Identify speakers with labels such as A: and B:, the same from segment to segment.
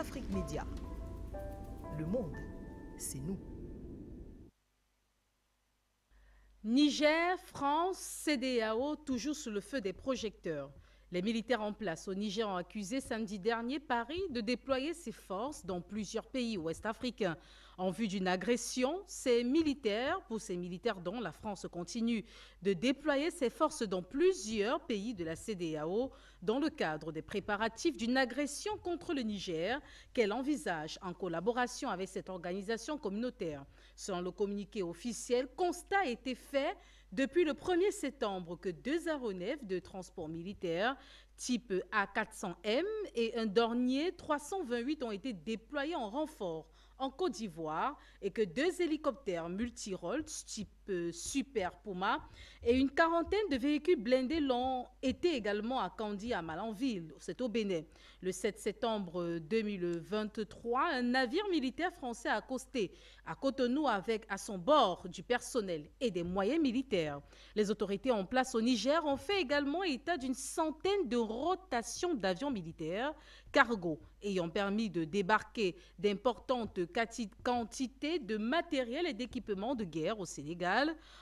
A: Afrique Média. Le monde, c'est nous.
B: Niger, France, CEDEAO, toujours sous le feu des projecteurs. Les militaires en place au Niger ont accusé samedi dernier Paris de déployer ses forces dans plusieurs pays ouest-africains en vue d'une agression. Pour ces militaires dont la France continue de déployer ses forces dans plusieurs pays de la CEDEAO dans le cadre des préparatifs d'une agression contre le Niger qu'elle envisage en collaboration avec cette organisation communautaire. Selon le communiqué officiel, constat a été fait depuis le 1er septembre que 2 aéronefs de transport militaire type A400M et un Dornier 328 ont été déployés en renfort en Côte d'Ivoire et que 2 hélicoptères multirôles type Super Puma et une quarantaine de véhicules blindés l'ont été également à Kandji à Malanville, c'est au Bénin. Le 7 septembre 2023, un navire militaire français a accosté à Cotonou avec à son bord du personnel et des moyens militaires. Les autorités en place au Niger ont fait également état d'une centaine de rotations d'avions militaires cargo ayant permis de débarquer d'importantes quantités de matériel et d'équipements de guerre au Sénégal,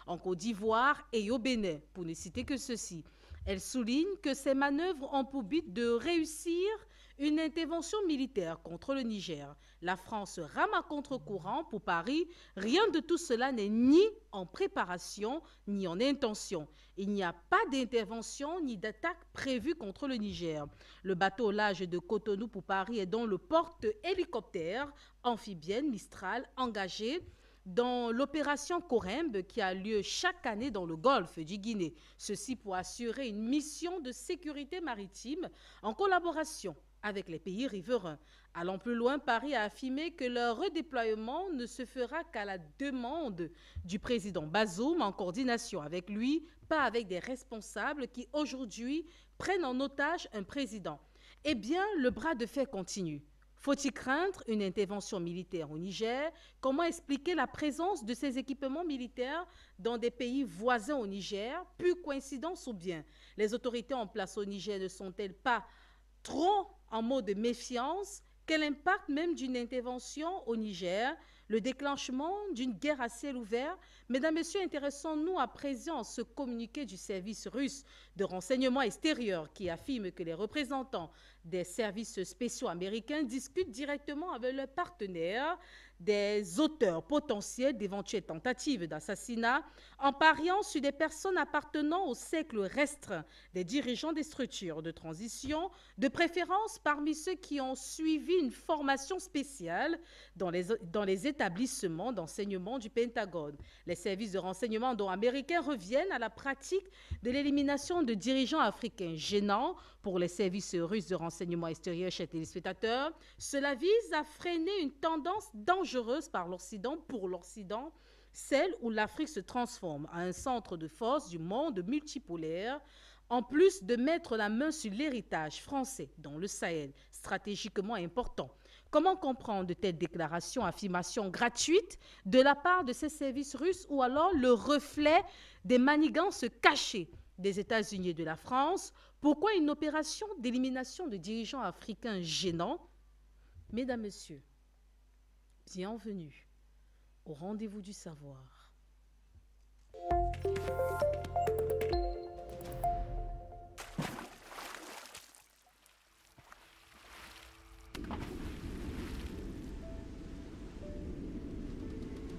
B: en Côte d'Ivoire et au Bénin, pour ne citer que ceci. Elle souligne que ces manœuvres ont pour but de réussir une intervention militaire contre le Niger. La France rame à contre-courant pour Paris. Rien de tout cela n'est ni en préparation ni en intention. Il n'y a pas d'intervention ni d'attaque prévue contre le Niger. Le bateau au large de Cotonou pour Paris est donc le porte-hélicoptère amphibienne Mistral engagé dans l'opération Corembe qui a lieu chaque année dans le golfe du Guinée. Ceci pour assurer une mission de sécurité maritime en collaboration avec les pays riverains. Allant plus loin, Paris a affirmé que leur redéploiement ne se fera qu'à la demande du président Bazoum en coordination avec lui, pas avec des responsables qui aujourd'hui prennent en otage un président. Eh bien, le bras de fer continue. Faut-il craindre une intervention militaire au Niger? Comment expliquer la présence de ces équipements militaires dans des pays voisins au Niger? Pure coïncidence ou bien les autorités en place au Niger ne sont-elles pas trop en mode méfiance? Quel impact même d'une intervention au Niger? Le déclenchement d'une guerre à ciel ouvert? Mesdames, Messieurs, intéressons-nous à présent à ce communiqué du service russe de renseignement extérieur qui affirme que les représentants des services spéciaux américains discutent directement avec leurs partenaires des auteurs potentiels d'éventuelles tentatives d'assassinat en pariant sur des personnes appartenant au cercle restreint des dirigeants des structures de transition, de préférence parmi ceux qui ont suivi une formation spéciale dans les établissements d'enseignement du Pentagone. Les services de renseignement dont américains reviennent à la pratique de l'élimination de dirigeants africains gênants pour les services russes de renseignement extérieur chez les téléspectateurs. Cela vise à freiner une tendance dangereuse pour l'Occident, celle où l'Afrique se transforme en un centre de force du monde multipolaire, en plus de mettre la main sur l'héritage français dans le Sahel, stratégiquement important. Comment comprendre de telles déclarations, affirmations gratuites de la part de ces services russes ou alors le reflet des manigances cachées des États-Unis et de la France? Pourquoi une opération d'élimination de dirigeants africains gênants? Mesdames, Messieurs, bienvenue au rendez-vous du savoir.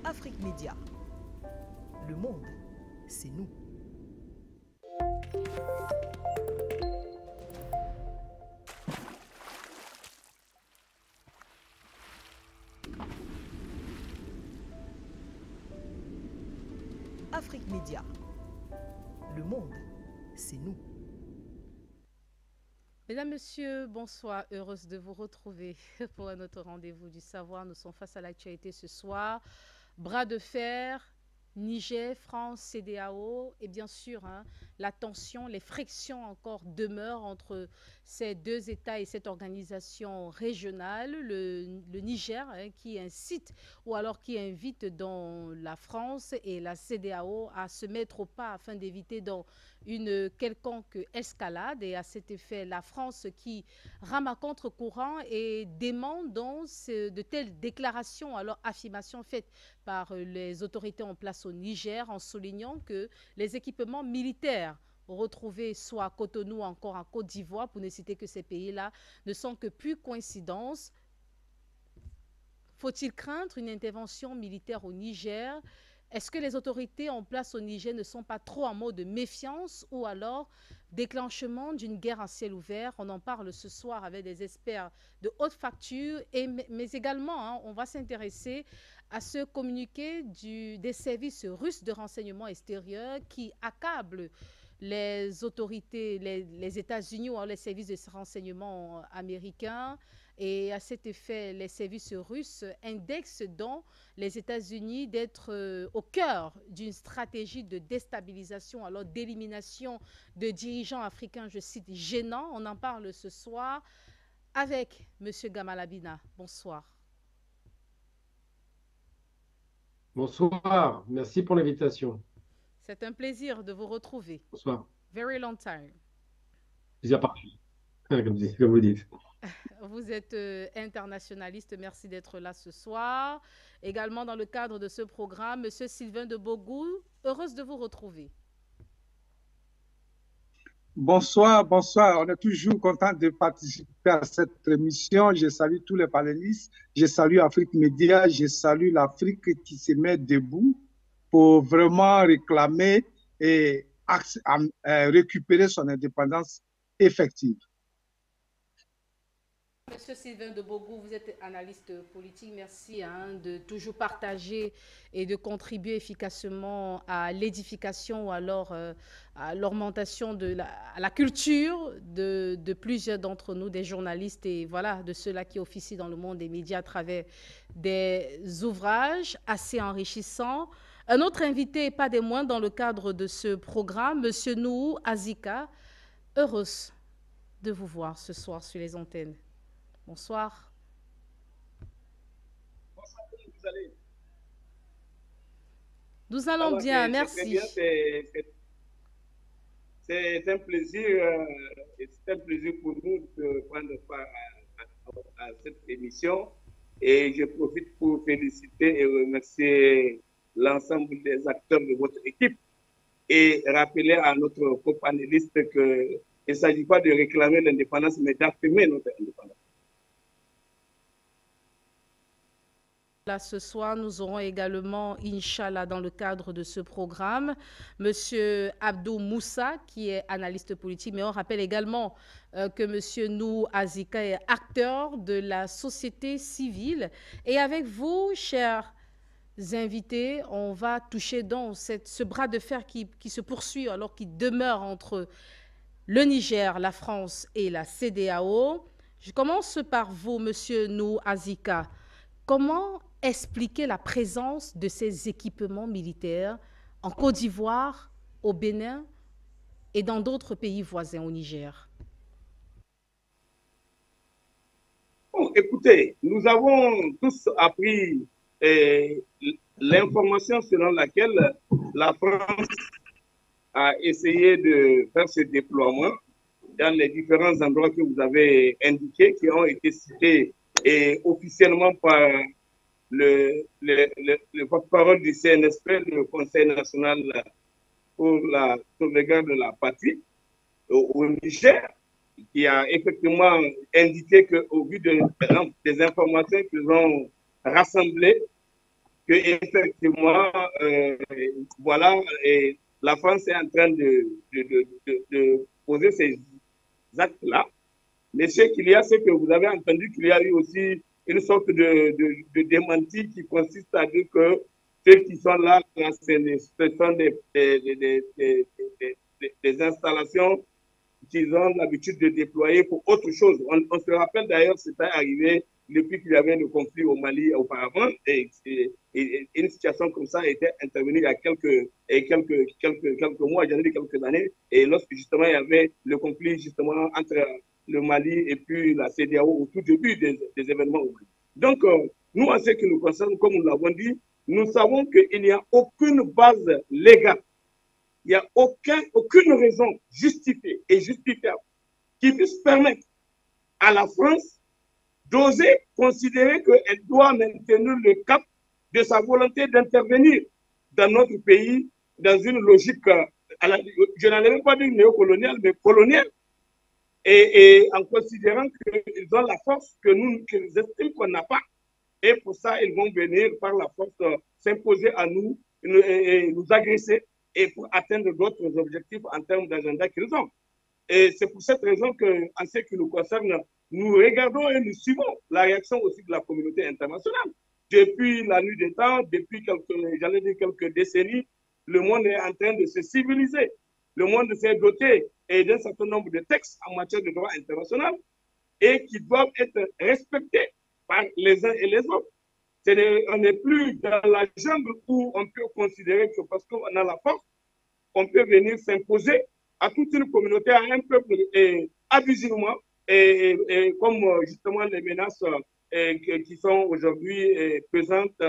A: Afrique Média. Le monde, c'est nous. Afrique Média. Le monde, c'est nous.
B: Mesdames, Messieurs, bonsoir. Heureuse de vous retrouver pour un autre rendez-vous du savoir. Nous sommes face à l'actualité ce soir. Bras de fer, Niger, France, CEDEAO, et bien sûr, hein, la tension, les frictions encore demeurent entre ces deux États et cette organisation régionale, le Niger, hein, qui incite ou alors qui invite dans la France et la CEDEAO à se mettre au pas afin d'éviter dans une quelconque escalade. Et à cet effet, la France qui rame à contre-courant et dément donc de telles déclarations, alors affirmations faites par les autorités en place au Niger en soulignant que les équipements militaires retrouvés soit à Cotonou, encore en Côte d'Ivoire, pour ne citer que ces pays-là, ne sont que pure coïncidence. Faut-il craindre une intervention militaire au Niger? Est-ce que les autorités en place au Niger ne sont pas trop en mode de méfiance ou alors déclenchement d'une guerre à ciel ouvert? On en parle ce soir avec des experts de haute facture, mais également on va s'intéresser à ce communiqué des services russes de renseignement extérieur qui accablent les autorités, les États-Unis ou les services de renseignement américains. Et à cet effet, les services russes indexent donc les États-Unis d'être au cœur d'une stratégie de déstabilisation, alors d'élimination de dirigeants africains, je cite, gênants. On en parle ce soir avec M. Gamalabina. Bonsoir.
C: Bonsoir, merci pour l'invitation.
B: C'est un plaisir de vous retrouver.
C: Bonsoir.
B: Very long time.
C: Plaisir partagé, comme vous dites.
B: Vous êtes internationaliste, merci d'être là ce soir. Également dans le cadre de ce programme, Monsieur Sylvain de Bogou, heureuse de vous retrouver.
D: Bonsoir, bonsoir. On est toujours content de participer à cette émission. Je salue tous les panélistes. Je salue Afrique Média. Je salue l'Afrique qui se met debout pour vraiment réclamer et récupérer son indépendance effective.
B: Monsieur Sylvain de Bogou, vous êtes analyste politique. Merci de toujours partager et de contribuer efficacement à l'édification ou alors à l'augmentation à la culture de plusieurs d'entre nous, des journalistes et voilà, de ceux-là qui officient dans le monde des médias à travers des ouvrages assez enrichissants. Un autre invité, pas des moindres, dans le cadre de ce programme, Monsieur Nouhou Azika, heureuse de vous voir ce soir sur les antennes. Bonsoir.
E: Bonsoir, comment vous allez?
B: Nous allons bien, merci.
E: C'est un plaisir, pour nous de prendre part à cette émission. Et je profite pour féliciter et remercier l'ensemble des acteurs de votre équipe et rappeler à notre copanéliste qu'il ne s'agit pas de réclamer l'indépendance, mais d'affirmer notre indépendance.
B: Là, ce soir, nous aurons également, Inch'Allah, dans le cadre de ce programme, M. Abdou Moussa, qui est analyste politique, mais on rappelle également que M. Nouhou Azika est acteur de la société civile. Et avec vous, chers invités, on va toucher dans ce bras de fer qui se poursuit, alors qu'il demeure entre le Niger, la France et la CEDEAO. Je commence par vous, M. Nouhou Azika. Comment expliquer la présence de ces équipements militaires en Côte d'Ivoire, au Bénin et dans d'autres pays voisins au Niger?
E: Bon, écoutez, nous avons tous appris l'information selon laquelle la France a essayé de faire ce déploiement dans les différents endroits que vous avez indiqués, qui ont été cités et officiellement par le porte-parole du CNSP, le Conseil national pour la sauvegarde de la patrie au Niger, qui a effectivement indiqué qu'au vu des informations qu'ils ont rassemblées, que effectivement, voilà, et la France est en train de poser ces actes-là. Mais ce qu'il y a, c'est que vous avez entendu qu'il y a eu aussi une sorte de démenti qui consiste à dire que ceux qui sont là, ce sont des installations qu'ils ont l'habitude de déployer pour autre chose. On se rappelle d'ailleurs, c'était arrivé depuis qu'il y avait le conflit au Mali auparavant, et une situation comme ça était intervenue il y a quelques mois, j'en ai dit quelques années, et lorsque justement il y avait le conflit justement entre le Mali et puis la CEDEAO au tout début des événements au Mali. Donc, nous, en ce qui nous concerne, comme nous l'avons dit, nous savons qu'il n'y a aucune base légale, il n'y a aucune raison justifiée et justifiable qui puisse permettre à la France d'oser considérer qu'elle doit maintenir le cap de sa volonté d'intervenir dans notre pays dans une logique, je n'allais même pas dire néocoloniale, mais coloniale, et en considérant qu'ils ont la force qu'ils estiment qu'on n'a pas. Et pour ça, ils vont venir par la force s'imposer à nous, et nous agresser, et pour atteindre d'autres objectifs en termes d'agenda qu'ils ont. Et c'est pour cette raison qu'en ce qui nous concerne, nous regardons et nous suivons la réaction aussi de la communauté internationale. Depuis la nuit des temps, depuis quelques décennies, le monde est en train de se civiliser. Le monde s'est doté d'un certain nombre de textes en matière de droit international et qui doivent être respectés par les uns et les autres. On n'est plus dans la jungle où on peut considérer que parce qu'on a la force, on peut venir s'imposer à toute une communauté, à un peuple, abusivement, et comme justement les menaces qui sont aujourd'hui présentes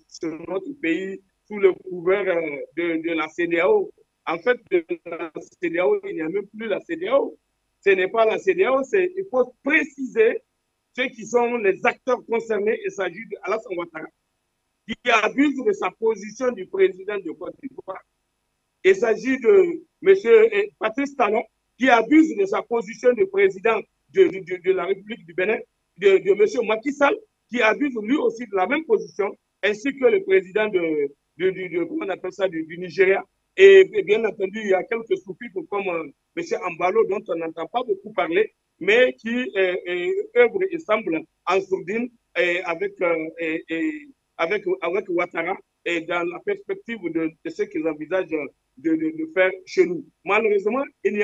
E: sur notre pays sous le couvert de la CEDEAO. En fait, de la CEDEAO, il n'y a même plus la CEDEAO. Ce n'est pas la CEDEAO, il faut préciser ceux qui sont les acteurs concernés. Il s'agit d'Alassane Ouattara, qui abuse de sa position du président de Côte d'Ivoire. Il s'agit de M. Patrice Talon, qui abuse de sa position de président de la République du Bénin, de M. Macky Sall, qui abuse lui aussi de la même position, ainsi que le président comment on appelle ça, du Nigeria. Et bien entendu, il y a quelques sous-fifres comme M. Ambalo, dont on n'entend pas beaucoup parler, mais qui œuvre et semble en sourdine avec Ouattara et dans la perspective de ce qu'ils envisagent de faire chez nous. Malheureusement, il n'y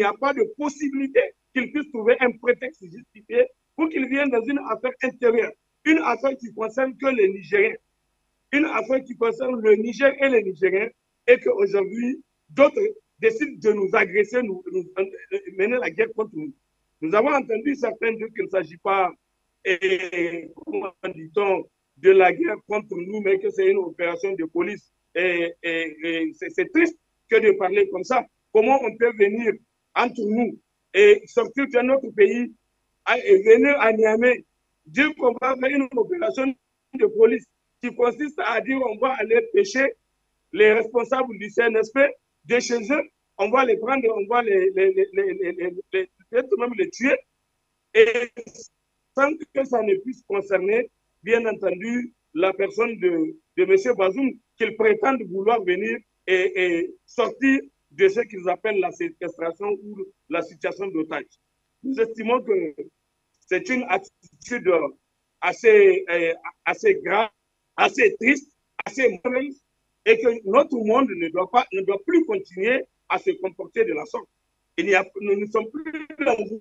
E: a pas de possibilité qu'ils puissent trouver un prétexte justifié pour qu'ils viennent dans une affaire intérieure, une affaire qui concerne que les Nigériens, une affaire qui concerne le Niger et les Nigériens, et qu'aujourd'hui, d'autres décident de nous agresser, nous mener la guerre contre nous. Nous avons entendu certains dire qu'il ne s'agit pas, comment dit-on, de la guerre contre nous, mais que c'est une opération de police. Et c'est triste que de parler comme ça. Comment on peut venir entre nous et sortir de notre pays et venir à Niamey, dire qu'on va faire une opération de police qui consiste à dire qu'on va aller pêcher les responsables du CNSP de chez eux, on va les prendre, on va peut-être même les tuer, et sans que ça ne puisse concerner, bien entendu, la personne de M. Bazoum, qu'ils prétendent vouloir venir et sortir de ce qu'ils appellent la séquestration ou la situation d'otage. Nous estimons que c'est une attitude assez grave, assez triste, assez mauvaise, et que notre monde ne doit plus continuer à se comporter de la sorte. Nous ne sommes plus dans une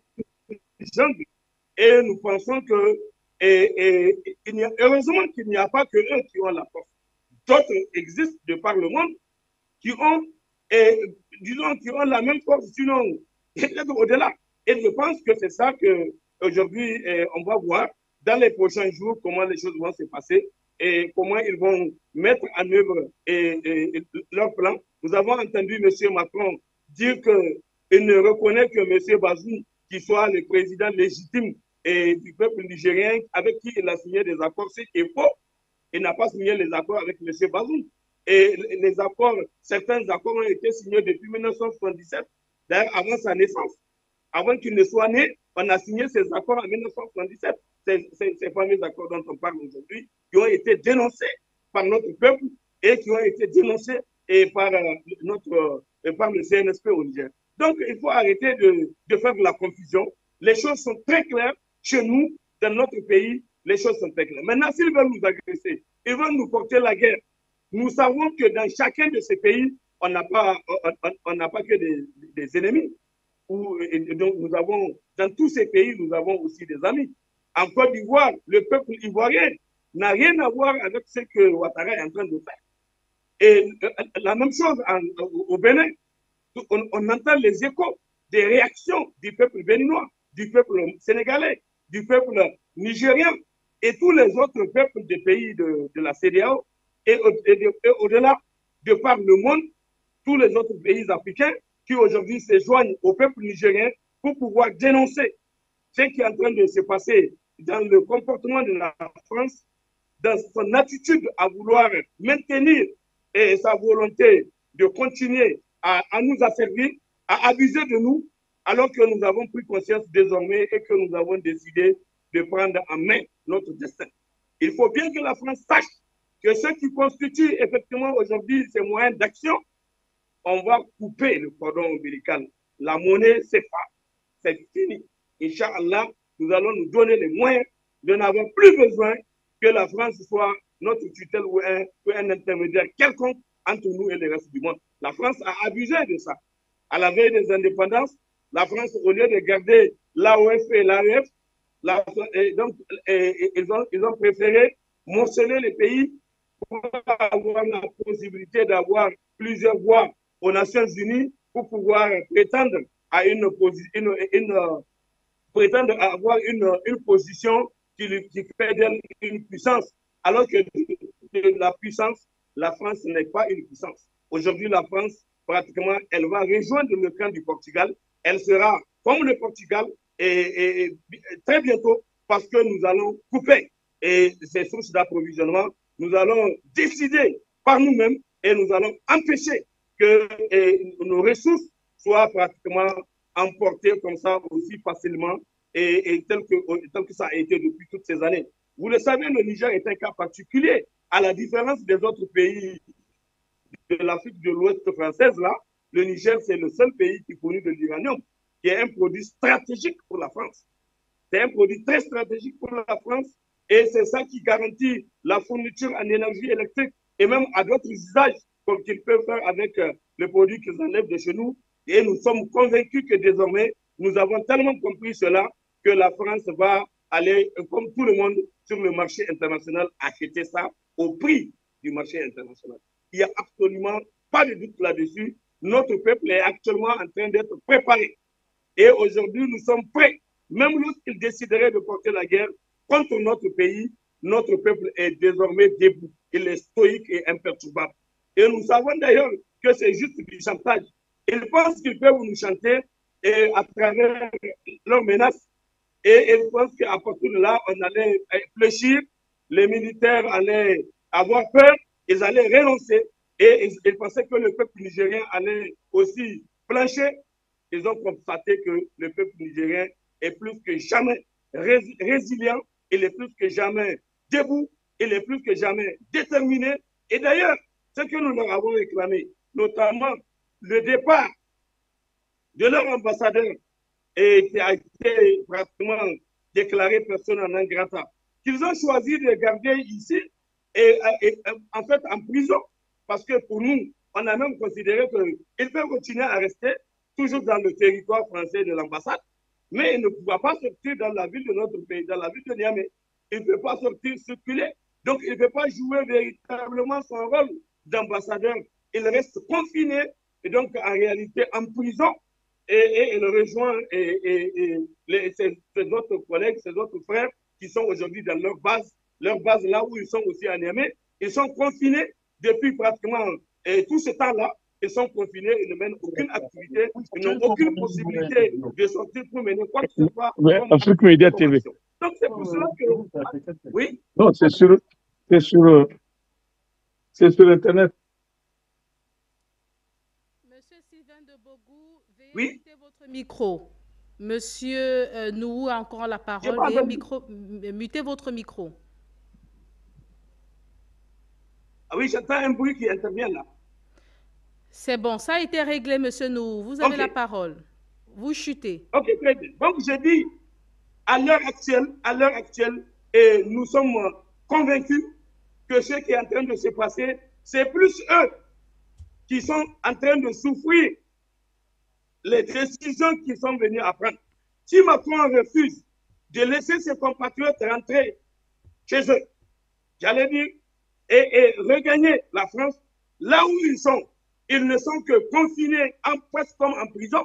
E: jungle et nous pensons que heureusement qu'il n'y a pas que eux qui ont la force. D'autres existent de par le monde qui ont la même force, sinon au-delà. Et je pense que c'est ça qu'aujourd'hui on va voir dans les prochains jours comment les choses vont se passer et comment ils vont mettre en œuvre leur plan. Nous avons entendu M. Macron dire qu'il ne reconnaît que M. Bazoum qui soit le président légitime du peuple nigérien avec qui il a signé des accords. C'est faux. Il n'a pas signé les accords avec M. Bazoum. Et les accords, certains accords ont été signés depuis 1977, d'ailleurs avant sa naissance. Avant qu'il ne soit né, on a signé ces accords en 1977. Ces fameux accords dont on parle aujourd'hui, qui ont été dénoncés par notre peuple et qui ont été dénoncés par le CNSP au Niger. Donc, il faut arrêter de faire de la confusion. Les choses sont très claires chez nous, dans notre pays, les choses sont très claires. Maintenant, s'ils veulent nous agresser, ils veulent nous porter la guerre. Nous savons que dans chacun de ces pays, on n'a pas, on n'a pas que des ennemis. Et donc, nous avons, dans tous ces pays, nous avons aussi des amis. En Côte d'Ivoire, le peuple ivoirien n'a rien à voir avec ce que Ouattara est en train de faire. Et la même chose au Bénin. On entend les échos des réactions du peuple béninois, du peuple sénégalais, du peuple nigérien et tous les autres peuples des pays de la CEDEAO et au-delà, de par le monde, tous les autres pays africains qui aujourd'hui se joignent au peuple nigérien pour pouvoir dénoncer ce qui est en train de se passer dans le comportement de la France, dans son attitude à vouloir maintenir sa volonté de continuer à nous asservir, à abuser de nous, alors que nous avons pris conscience désormais et que nous avons décidé de prendre en main notre destin. Il faut bien que la France sache que ce qui constitue effectivement aujourd'hui ses moyens d'action, on va couper le cordon ombilical. La monnaie, c'est pas. C'est fini. Inch'Allah, nous allons nous donner les moyens de n'avoir plus besoin que la France soit notre tutelle ou un intermédiaire quelconque entre nous et le reste du monde. La France a abusé de ça. À la veille des indépendances, la France, au lieu de garder l'AOF et l'AEF, ils ont préféré morceler les pays pour avoir la possibilité d'avoir plusieurs voix aux Nations Unies pour pouvoir prétendre à prétendre avoir une position qui fait d'elle une puissance, alors que la puissance, la France n'est pas une puissance. Aujourd'hui, la France, pratiquement, elle va rejoindre le camp du Portugal. Elle sera comme le Portugal et très bientôt, parce que nous allons couper ces sources d'approvisionnement. Nous allons décider par nous-mêmes et nous allons empêcher que nos ressources soient pratiquement emportées comme ça aussi facilement et tel que ça a été depuis toutes ces années. Vous le savez, le Niger est un cas particulier. À la différence des autres pays de l'Afrique de l'Ouest française, là, le Niger, c'est le seul pays qui fournit de l'uranium, qui est un produit stratégique pour la France. C'est un produit très stratégique pour la France et c'est ça qui garantit la fourniture en énergie électrique et même à d'autres usages comme qu'ils peuvent faire avec le produit qu'ils enlèvent de chez nous. Et nous sommes convaincus que désormais, nous avons tellement compris cela que la France va aller, comme tout le monde, sur le marché international, acheter ça au prix du marché international. Il n'y a absolument pas de doute là-dessus. Notre peuple est actuellement en train d'être préparé. Et aujourd'hui, nous sommes prêts. Même lorsqu'il déciderait de porter la guerre contre notre peuple est désormais debout. Il est stoïque et imperturbable. Et nous savons d'ailleurs que c'est juste du chantage. Ils pensent qu'ils peuvent nous chanter et à travers leurs menaces. Et ils pensent qu'à partir de là, on allait fléchir, les militaires allaient avoir peur, ils allaient renoncer. Et ils pensaient que le peuple nigérien allait aussi plancher. Ils ont constaté que le peuple nigérien est plus que jamais résilient, il est plus que jamais debout, il est plus que jamais déterminé. Et d'ailleurs, ce que nous leur avons réclamé, notamment le départ de leur ambassadeur et qui a été pratiquement déclaré persona non grata, qu'ils ont choisi de garder ici et en fait en prison. Parce que pour nous, on a même considéré qu'ils peuvent continuer à rester toujours dans le territoire français de l'ambassade, mais il ne pourra pas sortir dans la ville de notre pays, dans la ville de Niamey. Il ne peut pas sortir, circuler. Donc, il ne peut pas jouer véritablement son rôle d'ambassadeur. Il reste confiné et donc en réalité en prison et il rejoint ses autres collègues, ses autres frères qui sont aujourd'hui dans leur base là où ils sont aussi à Niamey. Ils sont confinés depuis pratiquement tout ce temps-là. Ils sont confinés, ils ne mènent aucune activité, ils n'ont aucune possibilité de sortir pour mener quoi que ce soit.
F: Afrique Média TV.
E: Donc c'est pour cela que... Oui.
F: Non, c'est sur Internet.
B: Monsieur Sylvain de Bogou, veuillez
E: Oui.
B: muter votre micro. Monsieur Nouhou a encore la parole. Veuillez muter votre micro.
E: Ah oui, j'entends un bruit qui intervient là.
B: C'est bon, ça a été réglé, monsieur Nouhou. Vous avez la parole. Vous chutez.
E: Ok, très bien. Donc, je dis, à l'heure actuelle, et nous sommes convaincus que ce qui est en train de se passer, c'est plus eux qui sont en train de souffrir les décisions qu'ils sont venus à prendre. Si Macron refuse de laisser ses compatriotes rentrer chez eux, j'allais dire, et regagner la France, là où ils ne sont que confinés presque comme en prison,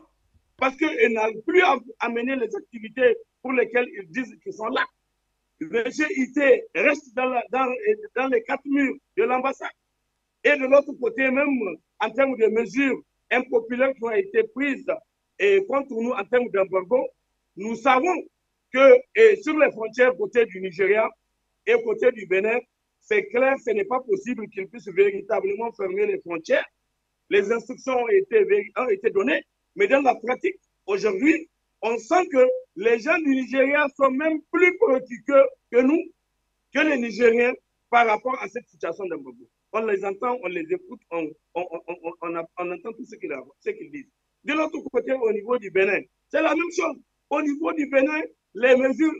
E: parce qu'ils n'arrivent plus à mener les activités pour lesquelles ils disent qu'ils sont là. Le GIT reste dans les 4 murs de l'ambassade. Et de l'autre côté, même en termes de mesures impopulaires qui ont été prises contre nous en termes d'embargo, nous savons que sur les frontières côté du Nigeria et côté du Bénin, c'est clair, ce n'est pas possible qu'ils puissent véritablement fermer les frontières. Les instructions ont été données, mais dans la pratique, aujourd'hui, on sent que les gens du Nigeria sont même plus préoccupés que nous, que les Nigériens, par rapport à cette situation d'embargo. On les entend, on les écoute, on entend tout ce qu'ils disent. De l'autre côté, au niveau du Bénin, c'est la même chose. Au niveau du Bénin, la mesure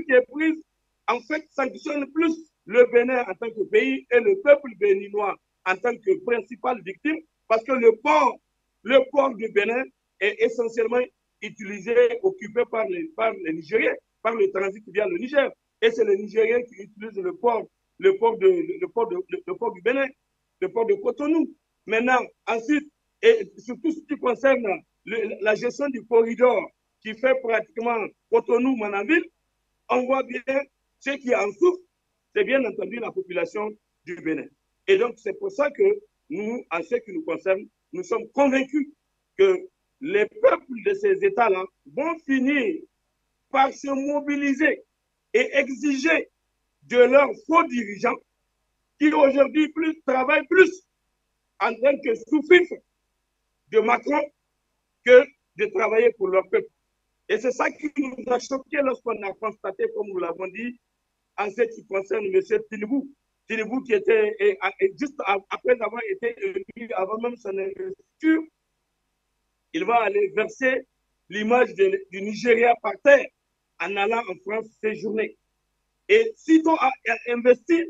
E: qui est prise, en fait, sanctionne plus le Bénin en tant que pays et le peuple béninois en tant que principale victime, parce que le port du Bénin est essentiellement utilisé, occupé par les Nigériens, par le transit via le Niger. Et c'est les Nigériens qui utilisent le port du Bénin, le port de Cotonou. Maintenant, ensuite, et surtout ce qui concerne la gestion du corridor qui fait pratiquement Cotonou-Manaville, on voit bien ce qui en souffre, c'est bien entendu la population du Bénin. Et donc, c'est pour ça que nous, en ce qui nous concerne, nous sommes convaincus que les peuples de ces États-là vont finir par se mobiliser et exiger de leurs faux dirigeants qui aujourd'hui travaillent plus en tant que sous-fifres de Macron que de travailler pour leur peuple. Et c'est ça qui nous a choqué lorsqu'on a constaté, comme nous l'avons dit, en ce qui concerne M. Tinibou. Tinibou qui était, juste après avoir été élu, avant même son investiture, il va aller verser l'image du Nigeria par terre en allant en France séjourner. Et sitôt à investir,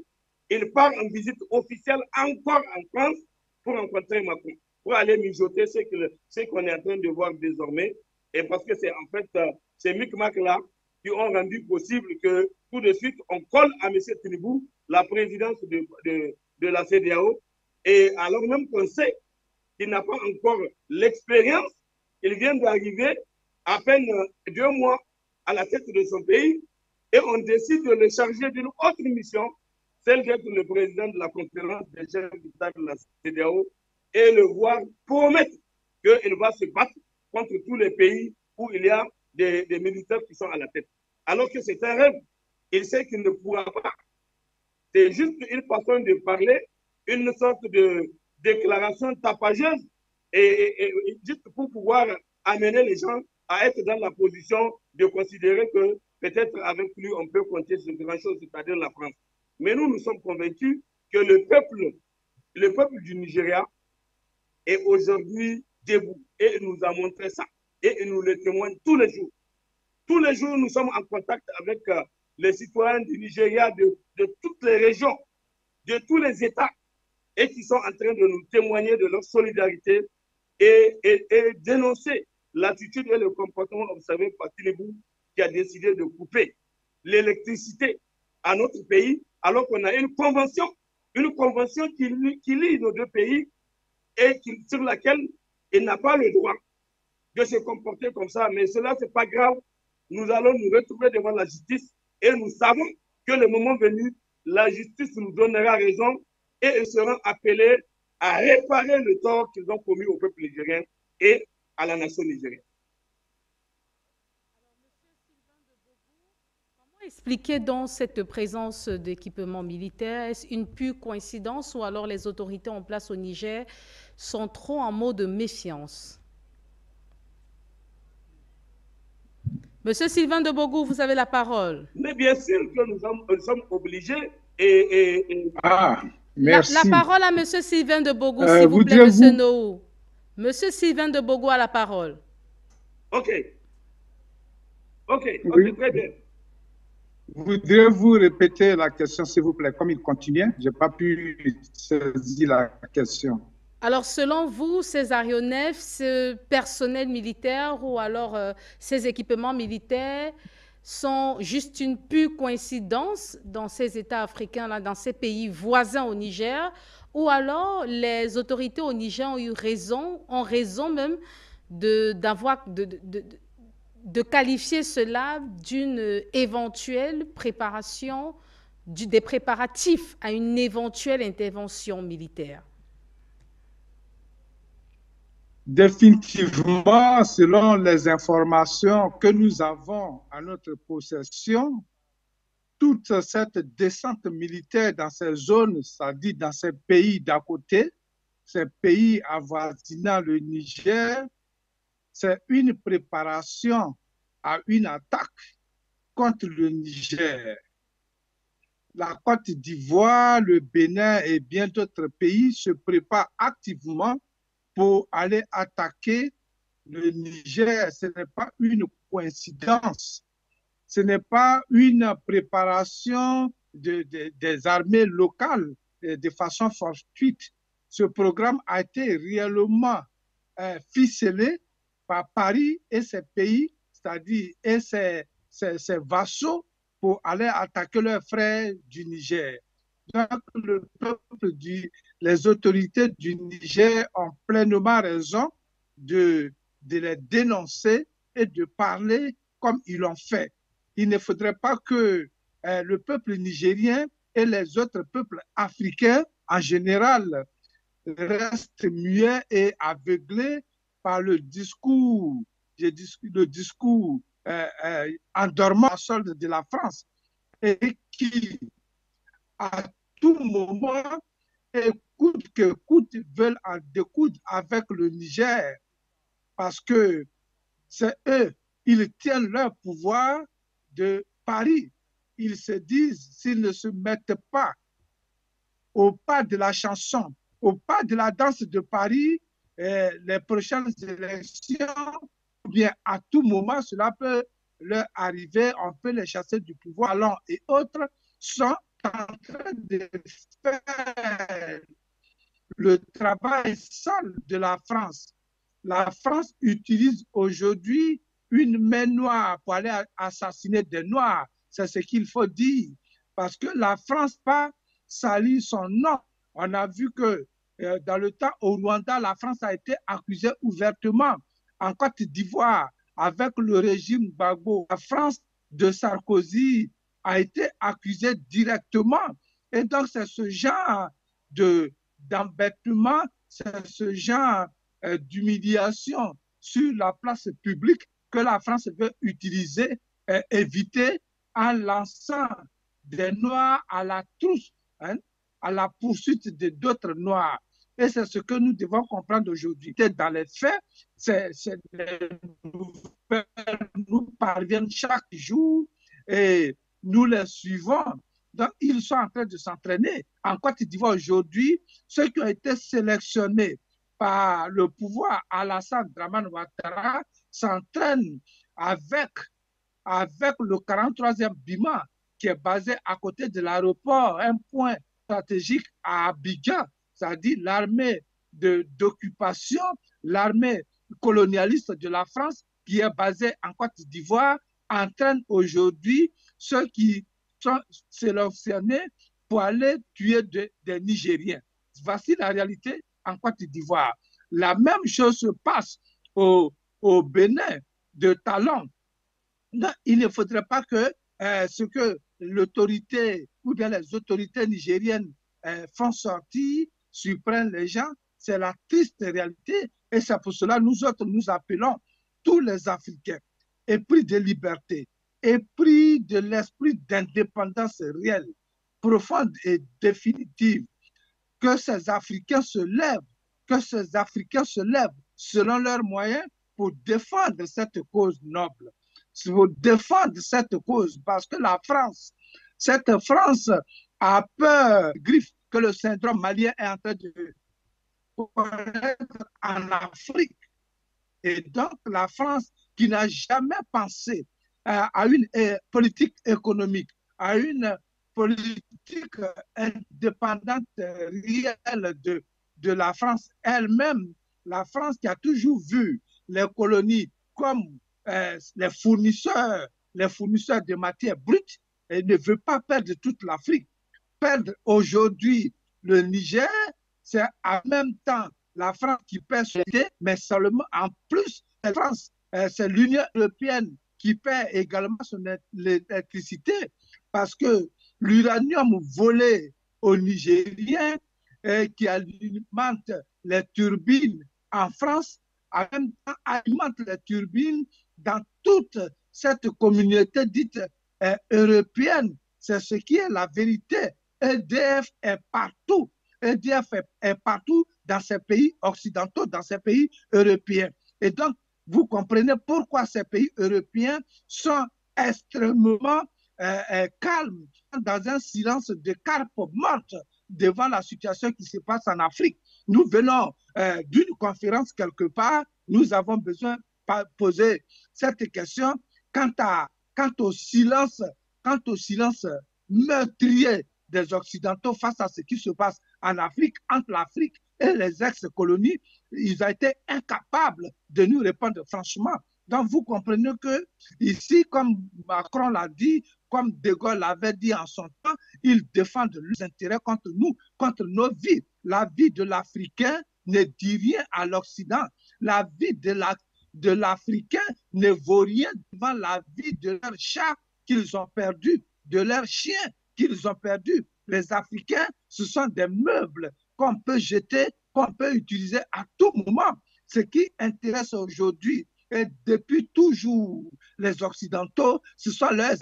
E: il part en visite officielle encore en France pour rencontrer Macron, pour aller mijoter ce qu'on est en train de voir désormais. Et parce que c'est en fait ces micmacs-là qui ont rendu possible que tout de suite, on colle à M. Tinibou la présidence de la CEDEAO. Et alors même qu'on sait qu'il n'a pas encore l'expérience, il vient d'arriver à peine 2 mois à la tête de son pays et on décide de le charger d'une autre mission, celle d'être le président de la conférence des chefs d'État de la CEDEAO et le voir promettre qu'il va se battre contre tous les pays où il y a des militaires qui sont à la tête. Alors que c'est un rêve. Il sait qu'il ne pourra pas. C'est juste une façon de parler, une sorte de déclaration tapageuse et juste pour pouvoir amener les gens à être dans la position de considérer que peut-être avec lui, on peut compter sur grand-chose, c'est-à-dire la France. Mais nous sommes convaincus que le peuple du Nigeria est aujourd'hui debout et il nous a montré ça. Et il nous le témoigne tous les jours. Tous les jours, nous sommes en contact avec les citoyens du Nigeria de toutes les régions, de tous les États, et qui sont en train de nous témoigner de leur solidarité et dénoncer l'attitude et le comportement observé par Tinibou, qui a décidé de couper l'électricité à notre pays, alors qu'on a une convention qui lie nos deux pays et sur laquelle il n'a pas le droit de se comporter comme ça. Mais cela, ce n'est pas grave. Nous allons nous retrouver devant la justice et nous savons que le moment venu, la justice nous donnera raison et ils seront appelés à réparer le tort qu'ils ont commis au peuple nigérien et à la nation nigérienne.
B: Comment expliquer donc cette présence d'équipements militaires? Est-ce une pure coïncidence ou alors les autorités en place au Niger sont trop en mode de méfiance? Monsieur Sylvain de Bogou, vous avez la parole.
E: Mais bien sûr que nous sommes obligés
D: merci.
B: La parole à Monsieur Sylvain de Bogou, s'il vous plaît, Monsieur Noou. Monsieur Sylvain de Bogou a la parole.
E: Ok,
D: Oui.
E: très bien.
D: Voudriez-vous répéter la question, s'il vous plaît, comme il continuait? Je n'ai pas pu saisir la question.
B: Alors, selon vous, ces aéronefs, ce personnel militaire ou alors ces équipements militaires sont juste une pure coïncidence dans ces États africains-là, dans ces pays voisins au Niger, ou alors les autorités au Niger ont raison même de qualifier cela d'une éventuelle préparation, des préparatifs à une éventuelle intervention militaire.
D: Définitivement, selon les informations que nous avons à notre possession, toute cette descente militaire dans ces zones, c'est-à-dire dans ces pays d'à côté, ces pays avoisinant le Niger, c'est une préparation à une attaque contre le Niger. La Côte d'Ivoire, le Bénin et bien d'autres pays se préparent activement pour aller attaquer le Niger. Ce n'est pas une coïncidence. Ce n'est pas une préparation des armées locales de façon fortuite. Ce programme a été réellement ficelé par Paris et ses pays, c'est-à-dire et ses vassaux, pour aller attaquer leurs frères du Niger. Donc, les autorités du Niger ont pleinement raison de les dénoncer et de parler comme ils l'ont fait. Il ne faudrait pas que le peuple nigérien et les autres peuples africains en général restent muets et aveuglés par le discours endormant à solde de la France et qui, à tout moment, et coûte que coûte, veulent en découdre avec le Niger parce que c'est eux, ils tiennent leur pouvoir de Paris. Ils se disent, s'ils ne se mettent pas au pas de la chanson, au pas de la danse de Paris, les prochaines élections, ou bien à tout moment, cela peut leur arriver, on peut les chasser du pouvoir. Allons et autres sont en train de faire le travail sale de la France. La France utilise aujourd'hui une main noire pour aller assassiner des Noirs. C'est ce qu'il faut dire. Parce que la France pas sali son nom. On a vu que dans le temps au Rwanda, la France a été accusée ouvertement. En Côte d'Ivoire, avec le régime Gbagbo, la France de Sarkozy a été accusée directement. Et donc, c'est ce genre d'embêtement, c'est ce genre d'humiliation sur la place publique que la France veut utiliser et éviter en lançant des Noirs à la trousse, hein, à la poursuite d'autres Noirs. Et c'est ce que nous devons comprendre aujourd'hui. Dans les faits, les nouvelles nous parviennent chaque jour et nous les suivons. Donc, ils sont en train de s'entraîner. En Côte d'Ivoire aujourd'hui, ceux qui ont été sélectionnés par le pouvoir Alassane Dramane Ouattara s'entraînent avec le 43e BIMA qui est basé à côté de l'aéroport, un point stratégique à Abidjan, c'est-à-dire l'armée d'occupation, l'armée colonialiste de la France qui est basée en Côte d'Ivoire, entraîne aujourd'hui ceux qui sont sélectionnés pour aller tuer des Nigériens. Voici la réalité en Côte d'Ivoire. La même chose se passe au Bénin de Talon. Non, il ne faudrait pas que ce que l'autorité ou bien les autorités nigériennes font sortir, surprennent les gens, c'est la triste réalité. Et c'est pour cela que nous autres, nous appelons tous les Africains épris de liberté, épris de l'esprit d'indépendance réelle, profonde et définitive, que ces Africains se lèvent, selon leurs moyens pour défendre cette cause noble, pour défendre cette cause, parce que cette France a peur, griffe, que le syndrome malien est en train de connaître en Afrique. Et donc, la France, qui n'a jamais pensé à une politique économique, à une politique indépendante réelle de la France elle-même, la France qui a toujours vu les colonies comme les fournisseurs de matières brutes, et ne veut pas perdre toute l'Afrique. Perdre aujourd'hui le Niger, c'est en même temps la France qui perd son idée, mais seulement en plus, la France, c'est l'Union européenne qui perd également son électricité parce que l'uranium volé aux Nigériens qui alimente les turbines en France, en même temps alimente les turbines dans toute cette communauté dite européenne. C'est ce qui est la vérité. EDF est partout. EDF est partout dans ces pays occidentaux, dans ces pays européens. Et donc, vous comprenez pourquoi ces pays européens sont extrêmement calmes, dans un silence de carpe morte devant la situation qui se passe en Afrique. Nous venons d'une conférence quelque part, nous avons besoin de poser cette question quant au silence meurtrier des Occidentaux face à ce qui se passe en Afrique, entre l'Afrique et les ex-colonies. Ils ont été incapables de nous répondre franchement. Donc, vous comprenez que ici, comme Macron l'a dit, comme De Gaulle l'avait dit en son temps, ils défendent leurs intérêts contre nous, contre nos vies. La vie de l'Africain ne dit rien à l'Occident. La vie de l'Africain ne vaut rien devant la vie de leurs chats qu'ils ont perdus, de leurs chiens qu'ils ont perdus. Les Africains, ce sont des meubles qu'on peut jeter, qu'on peut utiliser à tout moment. Ce qui intéresse aujourd'hui, et depuis toujours, les Occidentaux, ce sont les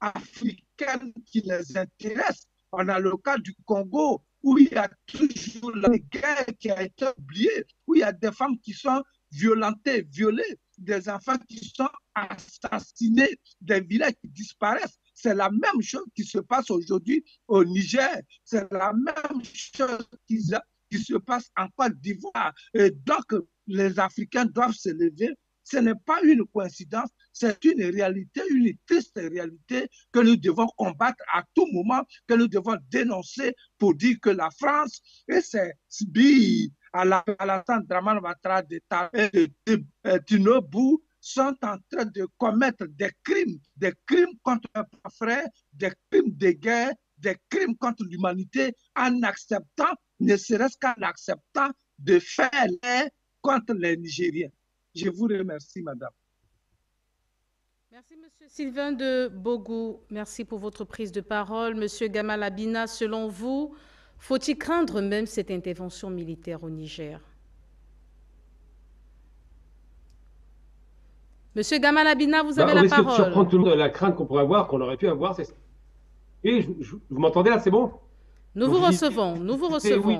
D: Africains qui les intéressent. On a le cas du Congo, où il y a toujours la guerre qui a été oubliée, où il y a des femmes qui sont violentées, violées, des enfants qui sont assassinés, des villages qui disparaissent. C'est la même chose qui se passe aujourd'hui au Niger. C'est la même chose qui se passe en Côte d'Ivoire. Et donc, les Africains doivent se lever. Ce n'est pas une coïncidence, c'est une réalité, une triste réalité que nous devons combattre à tout moment, que nous devons dénoncer pour dire que la France et ses sbires à la Dramane Ouattara de Tinubu sont en train de commettre des crimes contre leurs frères, des crimes de guerre, des crimes contre l'humanité en acceptant, ne serait-ce qu'en acceptant de faire l'air contre les Nigériens. Je vous remercie, madame.
B: Merci, monsieur Sylvain de Bogou. Merci pour votre prise de parole. Monsieur Gamal Abina, selon vous, faut-il craindre même cette intervention militaire au Niger? Monsieur Gamal Abina, vous avez la parole.
C: On risque de surprendre tout le monde, la crainte qu'on pourrait avoir, qu'on aurait pu avoir. Et vous m'entendez là, c'est bon?
B: Nous vous recevons, nous vous recevons.
C: Oui.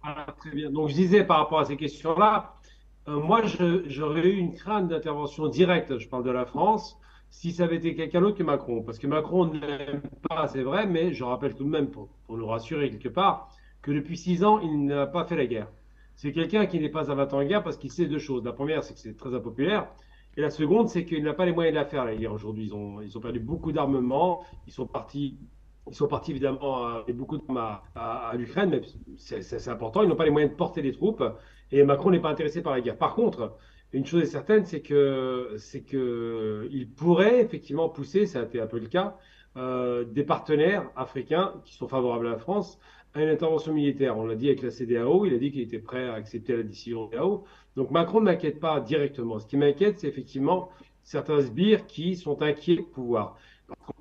C: Voilà, très bien. Donc, je disais par rapport à ces questions-là, moi, j'aurais eu une crainte d'intervention directe, je parle de la France, si ça avait été quelqu'un d'autre que Macron. Parce que Macron n'aime pas, c'est vrai, mais je rappelle tout de même, pour nous rassurer quelque part, que depuis 6 ans, il n'a pas fait la guerre. C'est quelqu'un qui n'est pas à 20 ans en guerre parce qu'il sait 2 choses. La première, c'est que c'est très impopulaire. Et la seconde, c'est qu'il n'a pas les moyens de la faire, la guerre, aujourd'hui. Ils ont perdu beaucoup d'armements. Ils sont partis évidemment avec beaucoup d'armes à l'Ukraine, mais c'est important. Ils n'ont pas les moyens de porter les troupes. Et Macron n'est pas intéressé par la guerre. Par contre, une chose est certaine, c'est qu'il pourrait effectivement pousser, ça a été un peu le cas, des partenaires africains qui sont favorables à la France à une intervention militaire. On l'a dit avec la CEDEAO, il a dit qu'il était prêt à accepter la décision de la CEDEAO. Donc Macron ne m'inquiète pas directement. Ce qui m'inquiète, c'est effectivement certains sbires qui sont inquiets du pouvoir.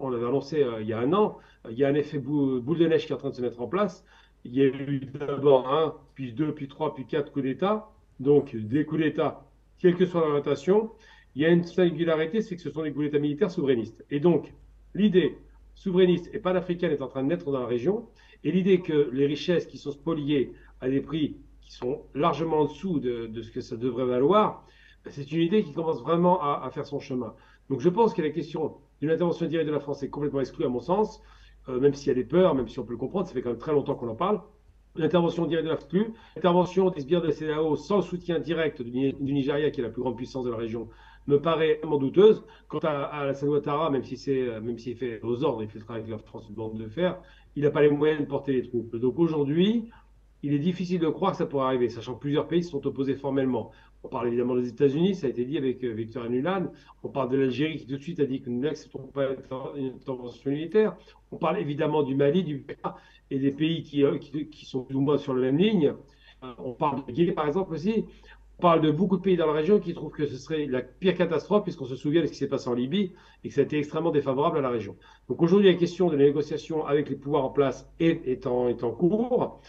C: On l'avait annoncé il y a 1 an, il y a un effet boule de neige qui est en train de se mettre en place. Il y a eu d'abord 1, puis 2, puis 3, puis 4 coups d'État. Donc des coups d'État, quelle que soit l'orientation, il y a une singularité, c'est que ce sont des coups d'État militaires souverainistes. Et donc l'idée souverainiste et panafricaine est en train de naître dans la région. Et l'idée que les richesses qui sont spoliées à des prix qui sont largement en dessous de ce que ça devrait valoir, c'est une idée qui commence vraiment à faire son chemin. Donc je pense que la question d'une intervention directe de la France est complètement exclue à mon sens, même s'il y a des peurs, même si on peut le comprendre, ça fait quand même très longtemps qu'on en parle. L'intervention directe de la France, l'intervention des sbires de la CEDEAO sans le soutien direct du Nigeria, qui est la plus grande puissance de la région, me paraît vraiment douteuse. Quant à Alassane Ouattara, même s'il fait aux ordres, il fait le travail que la France lui demande de faire, il n'a pas les moyens de porter les troupes. Donc aujourd'hui, il est difficile de croire que ça pourrait arriver, sachant que plusieurs pays se sont opposés formellement. On parle évidemment des États-Unis, ça a été dit avec Victor Nuland. On parle de l'Algérie qui tout de suite a dit que nous n'acceptons pas une intervention militaire. On parle évidemment du Mali, du Burkina et des pays qui sont plus ou moins sur la même ligne. On parle de Guinée par exemple aussi. On parle de beaucoup de pays dans la région qui trouvent que ce serait la pire catastrophe, puisqu'on se souvient de ce qui s'est passé en Libye et que ça a été extrêmement défavorable à la région. Donc aujourd'hui, la question de la négociation avec les pouvoirs en place est en cours.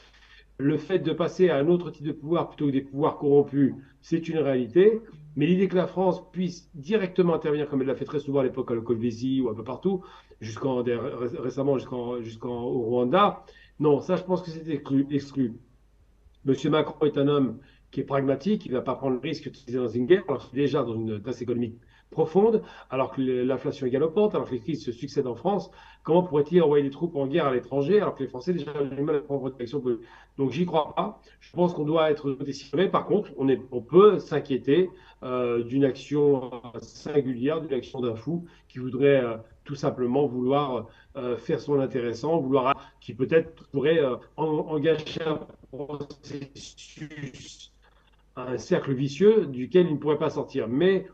C: Le fait de passer à un autre type de pouvoir plutôt que des pouvoirs corrompus, c'est une réalité. Mais l'idée que la France puisse directement intervenir, comme elle l'a fait très souvent à l'époque à Kolwezi ou un peu partout, récemment jusqu'au Rwanda, non, ça je pense que c'est exclu. Monsieur Macron est un homme qui est pragmatique, il ne va pas prendre le risque de se dans une guerre, alors qu'il est déjà dans une tasse économique profonde, alors que l'inflation est galopante, alors que les crises se succèdent en France. Comment pourrait-il envoyer des troupes en guerre à l'étranger, alors que les Français déjà ont du mal à prendre protection? Donc j'y crois pas. Je pense qu'on doit être décisionné. Par contre, on peut s'inquiéter d'une action singulière, d'une action d'un fou qui voudrait tout simplement vouloir faire son intéressant, qui peut-être pourrait engager un processus, un cercle vicieux duquel il ne pourrait pas sortir. Mais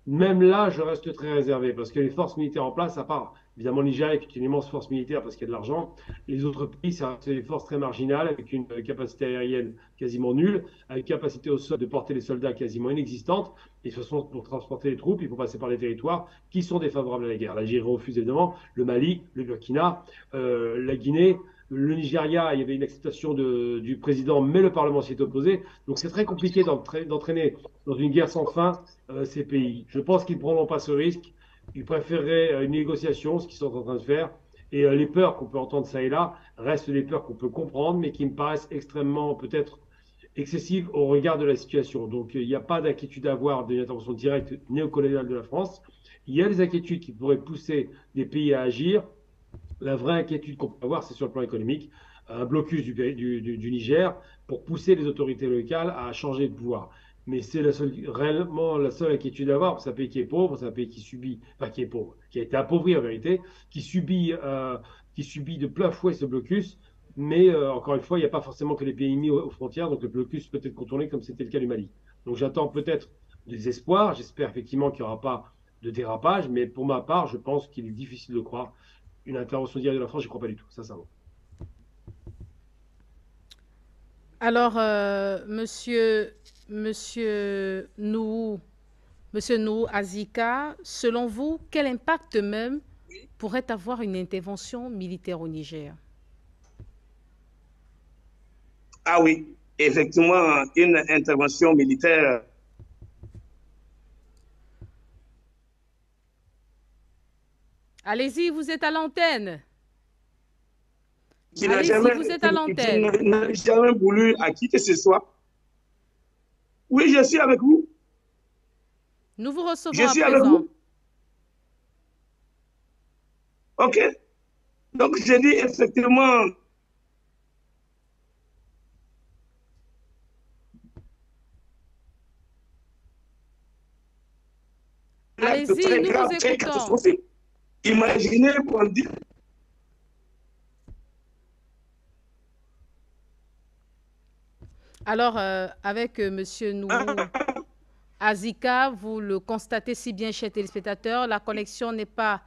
C: même là, je reste très réservé parce que les forces militaires en place, à part évidemment le Nigeria qui est une immense force militaire parce qu'il y a de l'argent, les autres pays, c'est des forces très marginales avec une capacité aérienne quasiment nulle, avec une capacité au sol de porter les soldats quasiment inexistante. Et de toute façon, pour transporter les troupes, il faut passer par les territoires qui sont défavorables à la guerre. L'Algérie refuse évidemment, le Mali, le Burkina, la Guinée. Le Nigeria, il y avait une acceptation du président, mais le Parlement s'y est opposé. Donc c'est très compliqué d'entraîner dans une guerre sans fin ces pays. Je pense qu'ils ne prendront pas ce risque. Ils préféreraient une négociation, ce qu'ils sont en train de faire. Et les peurs qu'on peut entendre ça et là restent des peurs qu'on peut comprendre, mais qui me paraissent extrêmement peut-être excessives au regard de la situation. Donc il n'y a pas d'inquiétude à avoir d'une intervention directe néocoloniale de la France. Il y a des inquiétudes qui pourraient pousser des pays à agir. La vraie inquiétude qu'on peut avoir, c'est sur le plan économique, un blocus du Niger pour pousser les autorités locales à changer de pouvoir. Mais c'est réellement la seule inquiétude à avoir. C'est un pays qui est pauvre, c'est un pays qui subit, enfin qui est pauvre, qui a été appauvri en vérité, qui subit de plein fouet ce blocus. Mais encore une fois, il n'y a pas forcément que les pays mis aux frontières, donc le blocus peut être contourné comme c'était le cas du Mali. Donc j'attends peut-être des espoirs. J'espère effectivement qu'il n'y aura pas de dérapage, mais pour ma part, je pense qu'il est difficile de croire une intervention directe de la France, je ne crois pas du tout, sincèrement.
B: Alors, monsieur Nouhou Azika, selon vous, quel impact même pourrait avoir une intervention militaire au Niger?
E: Ah oui, effectivement, une intervention militaire.
B: Allez-y, vous êtes à l'antenne.
E: Allez-y,
B: vous êtes à l'antenne.
E: Qui n'a jamais voulu à qui que ce soit. Oui, je suis avec vous.
B: Nous vous recevons
E: je suis
B: à
E: avec
B: présent.
E: vous. OK. Donc, j'ai dit effectivement...
B: Allez-y, nous vous écoutons.
E: Imaginez qu'on dit...
B: Alors, avec Monsieur Nouhou Azika, vous le constatez si bien, chers téléspectateurs, la connexion n'est pas...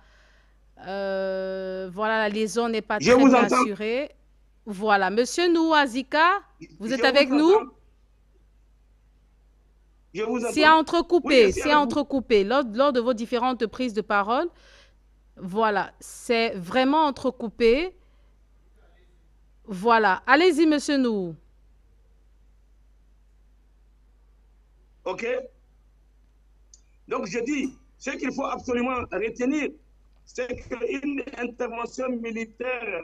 B: voilà, la liaison n'est pas très bien assurée. Voilà, Monsieur Nouhou Azika, vous êtes avec nous? C'est entrecoupé, c'est entrecoupé. Lors de vos différentes prises de parole, voilà, c'est vraiment entrecoupé. Voilà, allez-y, Monsieur Nouhou.
E: OK. Donc, je dis, ce qu'il faut absolument retenir, c'est qu'une intervention militaire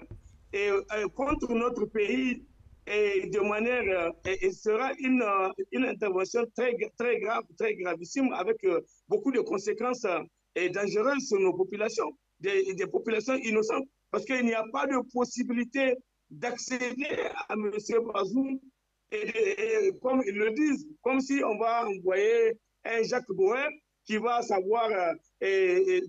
E: contre notre pays et de manière, sera une intervention très grave, très gravissime, avec beaucoup de conséquences dangereuses sur nos populations, des populations innocentes, parce qu'il n'y a pas de possibilité d'accéder à M. Bazoum, et comme ils le disent, comme si on va envoyer un Jacques Boer qui va savoir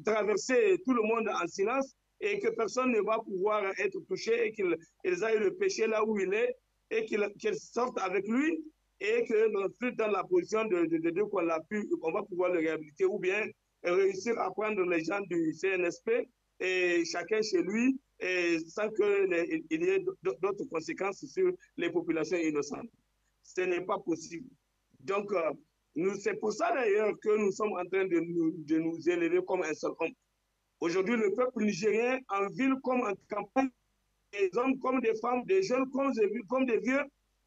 E: traverser tout le monde en silence et que personne ne va pouvoir être touché et qu'ils aillent le pêcher là où il est et qu'ils sortent avec lui et que dans la position de Dieu qu'on va pouvoir le réhabiliter ou bien réussir à prendre les gens du CNSP et chacun chez lui et sans qu'il y ait d'autres conséquences sur les populations innocentes. Ce n'est pas possible. Donc, c'est pour ça d'ailleurs que nous sommes en train de nous élever comme un seul homme. Aujourd'hui, le peuple nigérien, en ville comme en campagne, des hommes comme des femmes, des jeunes comme des vieux,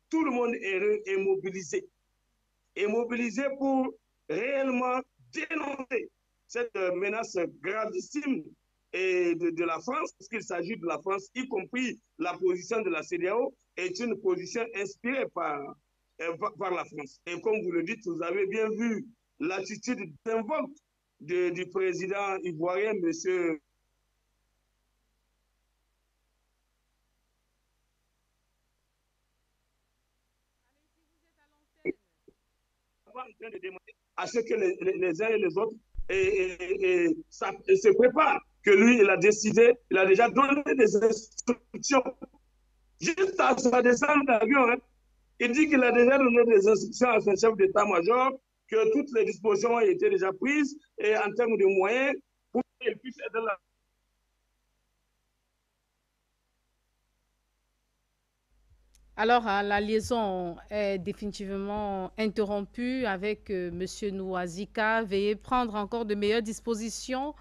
E: tout le monde est mobilisé. Est mobilisé pour réellement dénoncer cette menace gravissime de la France, parce qu'il s'agit de la France, y compris la position de la CEDEAO, est une position inspirée par la France. Et comme vous le dites, vous avez bien vu l'attitude d'invoque du président ivoirien, monsieur. En train de demander à ce que les uns et les autres se préparent, que lui, il a décidé, il a déjà donné des instructions juste à sa descente d'avion. Hein. Il dit qu'il a déjà donné des instructions à son chef d'état-major, que toutes les dispositions ont été déjà prises et en termes de moyens pour qu'il puisse aider la.
B: Alors, la liaison est définitivement interrompue avec M. Nouazika. Veuillez prendre encore de meilleures dispositions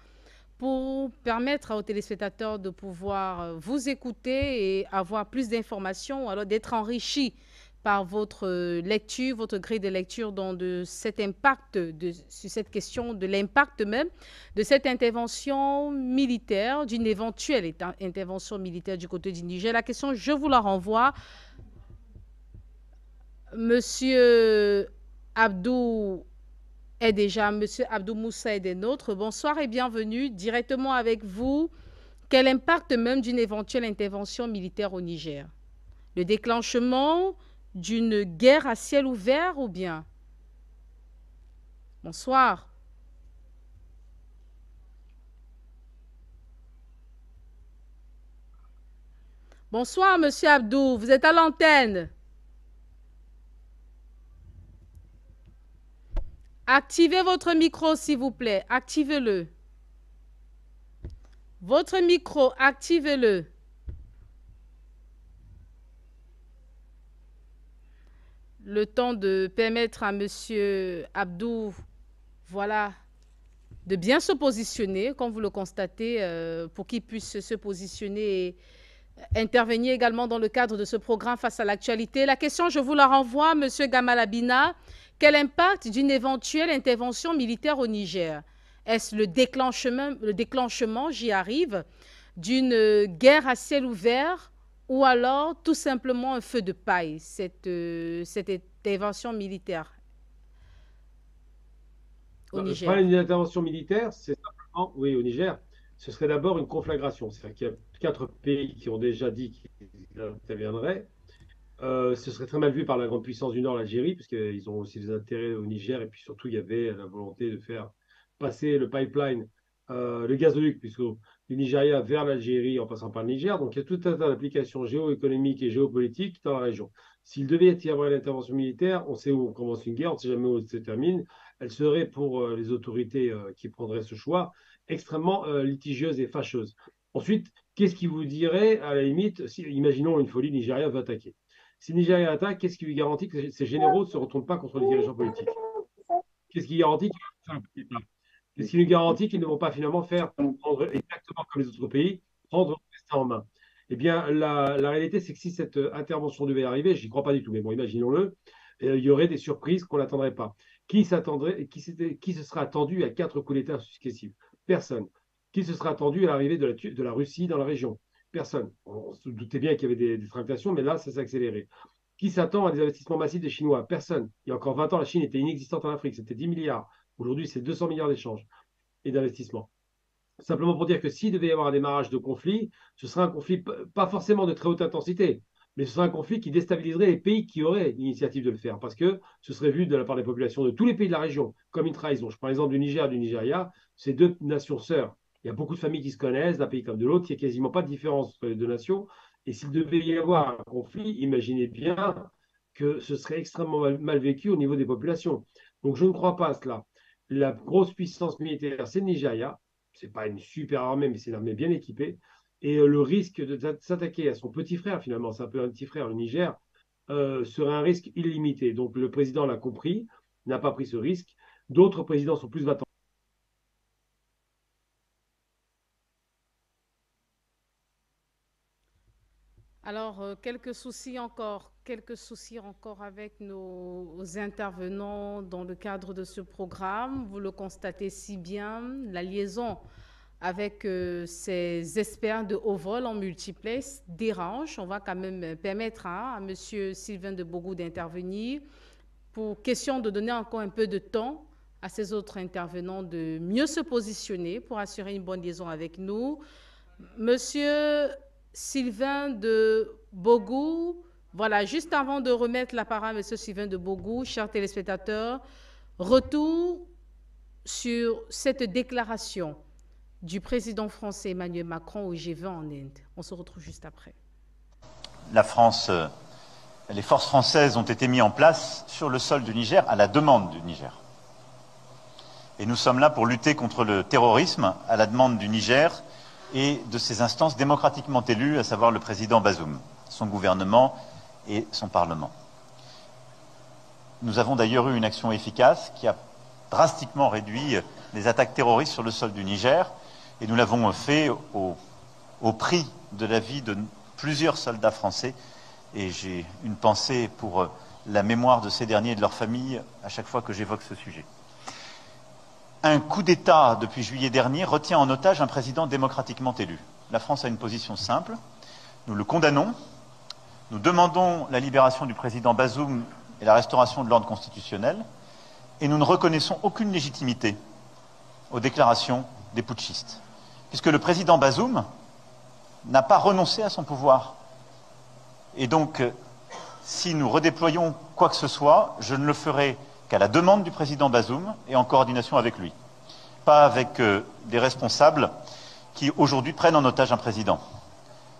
B: pour permettre aux téléspectateurs de pouvoir vous écouter et avoir plus d'informations, ou alors d'être enrichis par votre lecture, votre grille de lecture de cet impact, sur cette question de l'impact même de cette intervention militaire, d'une éventuelle intervention militaire du côté du Niger. La question, je vous la renvoie. Monsieur Abdou Moussa est des nôtres. Bonsoir et bienvenue. Directement avec vous, quel impact même d'une éventuelle intervention militaire au Niger? Le déclenchement d'une guerre à ciel ouvert ou bien? Bonsoir. Bonsoir, monsieur Abdou. Vous êtes à l'antenne. Activez votre micro, s'il vous plaît. Activez-le. Votre micro, activez-le. Le temps de permettre à monsieur Abdou, voilà, de bien se positionner, comme vous le constatez, pour qu'il puisse se positionner et intervenir également dans le cadre de ce programme face à l'actualité. La question, je vous la renvoie, monsieur Gamal Abina. Quel impact d'une éventuelle intervention militaire au Niger? Est-ce le déclenchement, j'y arrive, d'une guerre à ciel ouvert ou alors tout simplement un feu de paille, cette intervention militaire au Niger?
C: Pas une intervention militaire, c'est simplement, oui, au Niger, ce serait d'abord une conflagration. C'est-à-dire qu'il y a 4 pays qui ont déjà dit qu'ils interviendraient. Ce serait très mal vu par la grande puissance du Nord, l'Algérie, parce qu'ils ont aussi des intérêts au Niger, et puis surtout, il y avait la volonté de faire passer le pipeline, le gazoduc, du Nigeria vers l'Algérie en passant par le Niger. Donc, il y a tout un tas d'applications géoéconomiques et géopolitiques dans la région. S'il devait y avoir une intervention militaire, on sait où on commence une guerre, on ne sait jamais où elle se termine. Elle serait, pour les autorités qui prendraient ce choix, extrêmement litigieuse et fâcheuse. Ensuite, qu'est-ce qui vous dirait, à la limite, imaginons une folie, le Nigeria veut attaquer. Si le Nigeria attaque, qu'est-ce qui lui garantit que ces généraux ne se retournent pas contre les dirigeants politiques? Qu'est-ce qui garantit Qu'est-ce qui lui garantit qu'ils ne vont pas finalement prendre exactement comme les autres pays, prendre le destin en main? Eh bien, la réalité, c'est que si cette intervention devait arriver, je n'y crois pas du tout, mais bon, imaginons-le, il y aurait des surprises qu'on n'attendrait pas. Qui se serait attendu à 4 coups d'État successifs? Personne. Qui se serait attendu à l'arrivée de la Russie dans la région? Personne. On se doutait bien qu'il y avait des tractations, mais là, ça s'est accéléré. Qui s'attend à des investissements massifs des Chinois? Personne. Il y a encore 20 ans, la Chine était inexistante en Afrique, c'était 10 milliards. Aujourd'hui, c'est 200 milliards d'échanges et d'investissements. Simplement pour dire que s'il devait y avoir un démarrage de conflit, ce serait un conflit pas forcément de très haute intensité, mais ce serait un conflit qui déstabiliserait les pays qui auraient l'initiative de le faire, parce que ce serait vu de la part des populations de tous les pays de la région comme une trahison. Je prends l'exemple du Niger et du Nigeria, c'est deux nations sœurs. Il y a beaucoup de familles qui se connaissent, d'un pays comme de l'autre, il n'y a quasiment pas de différence entre les deux nations. Et s'il devait y avoir un conflit, imaginez bien que ce serait extrêmement mal vécu au niveau des populations. Donc je ne crois pas à cela. La grosse puissance militaire, c'est le Nigeria. Ce n'est pas une super armée, mais c'est une armée bien équipée. Et le risque de s'attaquer à son petit frère, finalement, c'est un peu un petit frère, le Niger, serait un risque illimité. Donc le président l'a compris, n'a pas pris ce risque. D'autres présidents sont plus battants.
B: Alors, quelques soucis encore avec nos intervenants dans le cadre de ce programme. Vous le constatez si bien, la liaison avec ces experts de haut vol en multiplex dérange. On va quand même permettre à M. Sylvain de Bogou d'intervenir pour question de donner encore un peu de temps à ces autres intervenants de mieux se positionner pour assurer une bonne liaison avec nous. Monsieur Sylvain de Bogou, voilà, juste avant de remettre la parole à M. Sylvain de Bogou, chers téléspectateurs, retour sur cette déclaration du président français Emmanuel Macron au G20 en Inde. On se retrouve juste après.
G: La France, les forces françaises ont été mises en place sur le sol du Niger à la demande du Niger. Et nous sommes là pour lutter contre le terrorisme à la demande du Niger et de ses instances démocratiquement élues, à savoir le président Bazoum, son gouvernement et son Parlement. Nous avons d'ailleurs eu une action efficace qui a drastiquement réduit les attaques terroristes sur le sol du Niger, et nous l'avons fait au prix de la vie de plusieurs soldats français, et j'ai une pensée pour la mémoire de ces derniers et de leurs familles à chaque fois que j'évoque ce sujet. Un coup d'État depuis juillet dernier retient en otage un président démocratiquement élu. La France a une position simple, nous le condamnons, nous demandons la libération du président Bazoum et la restauration de l'ordre constitutionnel, et nous ne reconnaissons aucune légitimité aux déclarations des putschistes, puisque le président Bazoum n'a pas renoncé à son pouvoir. Et donc, si nous redéployons quoi que ce soit, je ne le ferai qu'à la demande du président Bazoum et en coordination avec lui, pas avec des responsables qui aujourd'hui prennent en otage un président.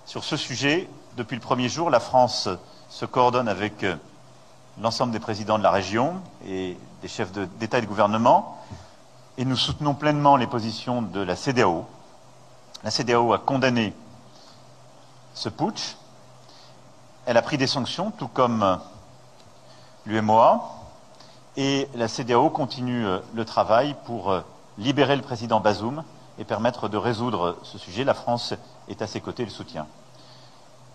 G: Sur ce sujet, depuis le premier jour, la France se coordonne avec l'ensemble des présidents de la région et des chefs d'État et de gouvernement, et nous soutenons pleinement les positions de la CEDEAO. La CEDEAO a condamné ce putsch, elle a pris des sanctions, tout comme l'UMOA, et la CEDEAO continue le travail pour libérer le président Bazoum et permettre de résoudre ce sujet. La France est à ses côtés et le soutient.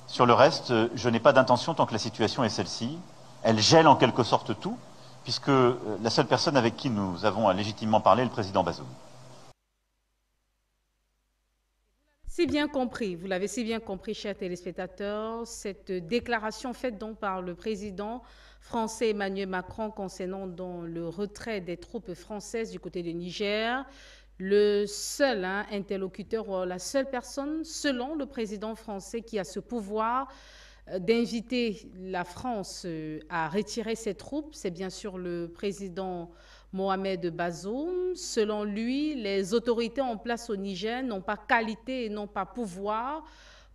G: Sur le reste, je n'ai pas d'intention, tant que la situation est celle-ci. Elle gèle en quelque sorte tout, puisque la seule personne avec qui nous avons légitimement parlé est le président Bazoum.
B: Si bien compris, vous l'avez si bien compris, chers téléspectateurs, cette déclaration faite donc par le président français Emmanuel Macron concernant donc le retrait des troupes françaises du côté du Niger, le seul interlocuteur, ou la seule personne, selon le président français, qui a ce pouvoir d'inviter la France à retirer ses troupes, c'est bien sûr le président Mohamed Bazoum. Selon lui, les autorités en place au Niger n'ont pas qualité et n'ont pas pouvoir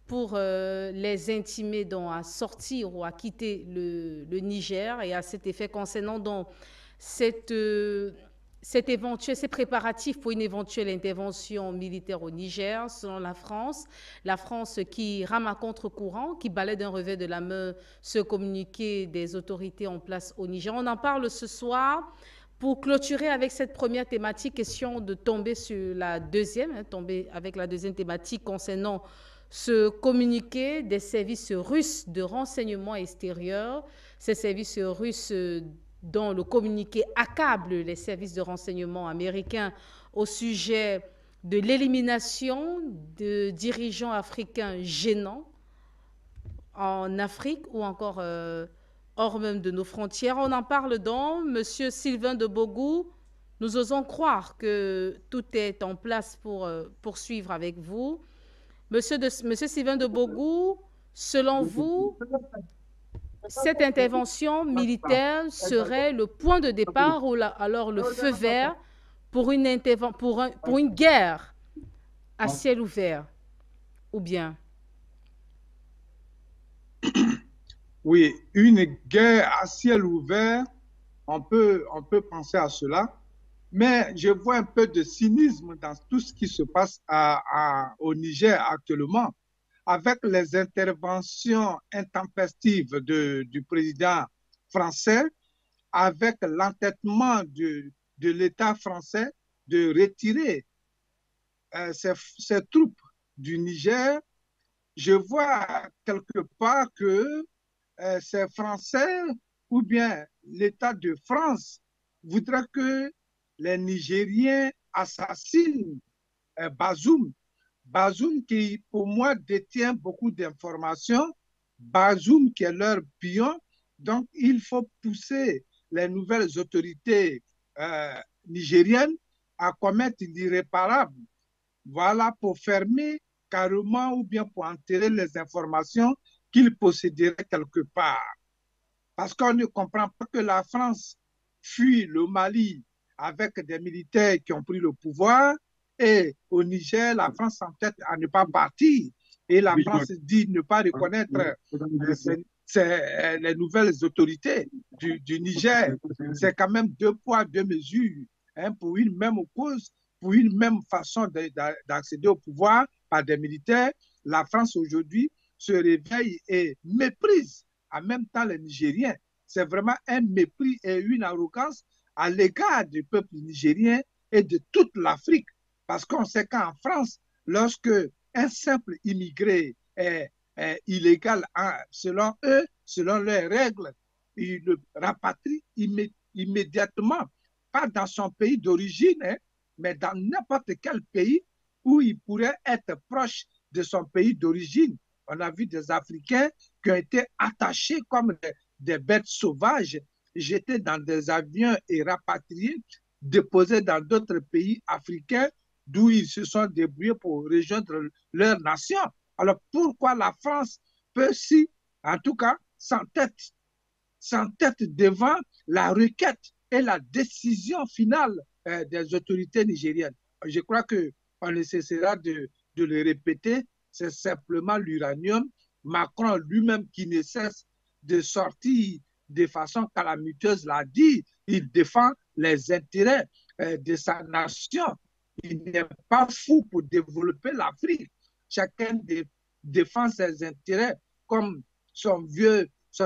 B: pour les intimer donc, à sortir ou à quitter le Niger. Et à cet effet, concernant donc ces préparatifs pour une éventuelle intervention militaire au Niger, selon la France qui rame à contre-courant, qui balaie d'un revers de la main ce communiqué des autorités en place au Niger. On en parle ce soir. Pour clôturer avec cette première thématique, question de tomber sur la deuxième, tomber avec la deuxième thématique concernant ce communiqué des services russes de renseignement extérieur. Ces services russes dont le communiqué accable les services de renseignement américains au sujet de l'élimination de dirigeants africains gênants en Afrique ou encore hors même de nos frontières. On en parle donc, Monsieur Sylvain de Bogou. Nous osons croire que tout est en place pour poursuivre avec vous. Monsieur Sylvain de Bogou, Selon vous, cette intervention militaire serait le point de départ ou alors le feu vert pour une guerre à ciel ouvert, ou bien?
D: Oui, une guerre à ciel ouvert, on peut penser à cela, mais je vois un peu de cynisme dans tout ce qui se passe au Niger actuellement, avec les interventions intempestives du président français, avec l'entêtement de l'État français de retirer ses troupes du Niger. Je vois quelque part que ces Français ou bien l'État de France voudrait que les Nigériens assassinent Bazoum. Bazoum qui, pour moi, détient beaucoup d'informations. Bazoum qui est leur pion. Donc, il faut pousser les nouvelles autorités nigériennes à commettre l'irréparable. Voilà, pour fermer carrément ou bien pour enterrer les informations qu'ils posséderaient quelque part. Parce qu'on ne comprend pas que la France fuit le Mali avec des militaires qui ont pris le pouvoir et au Niger, la France s'entête à ne pas partir. Et la France dit ne pas reconnaître les nouvelles autorités du Niger. C'est quand même deux poids, deux mesures, hein, pour une même cause, pour une même façon d'accéder au pouvoir par des militaires. La France aujourd'hui se réveille et méprise en même temps les Nigériens. C'est vraiment un mépris et une arrogance à l'égard du peuple nigérien et de toute l'Afrique. Parce qu'on sait qu'en France, lorsque un simple immigré est illégal selon eux, selon leurs règles, ils le rapatrient immédiatement, pas dans son pays d'origine, hein, mais dans n'importe quel pays où il pourrait être proche de son pays d'origine. On a vu des Africains qui ont été attachés comme des bêtes sauvages, jetés dans des avions et rapatriés, déposés dans d'autres pays africains d'où ils se sont débrouillés pour rejoindre leur nation. Alors pourquoi la France peut si, en tout cas, s'entête devant la requête et la décision finale des autorités nigériennes? Je crois qu'on ne cessera de le répéter, c'est simplement l'uranium. Macron lui-même qui ne cesse de sortir de façon calamiteuse l'a dit, il défend les intérêts de sa nation. Il n'est pas fou pour développer l'Afrique. Chacun défend ses intérêts comme son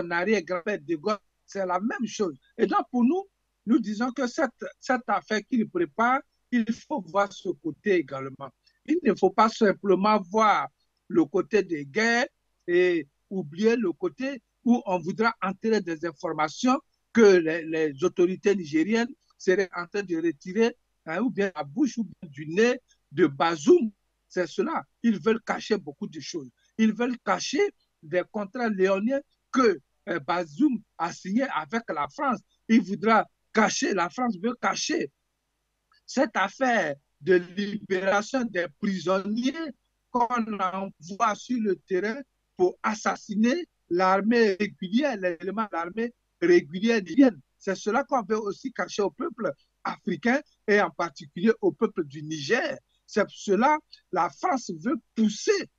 D: arrière-grand-père de Gaulle. C'est la même chose. Et donc pour nous, nous disons que cette affaire qu'il prépare, il faut voir ce côté également. Il ne faut pas simplement voir le côté des guerres et oublier le côté où on voudra enterrer des informations que les autorités nigériennes seraient en train de retirer, hein, ou bien la bouche ou bien du nez de Bazoum. C'est cela. Ils veulent cacher beaucoup de choses. Ils veulent cacher des contrats léoniens que Bazoum a signés avec la France. Il voudra cacher, la France veut cacher cette affaire de libération des prisonniers qu'on envoie sur le terrain pour assassiner l'armée régulière, l'élément de l'armée régulière nigérienne. C'est cela qu'on veut aussi cacher au peuple africain et en particulier au peuple du Niger. C'est cela la France veut pousser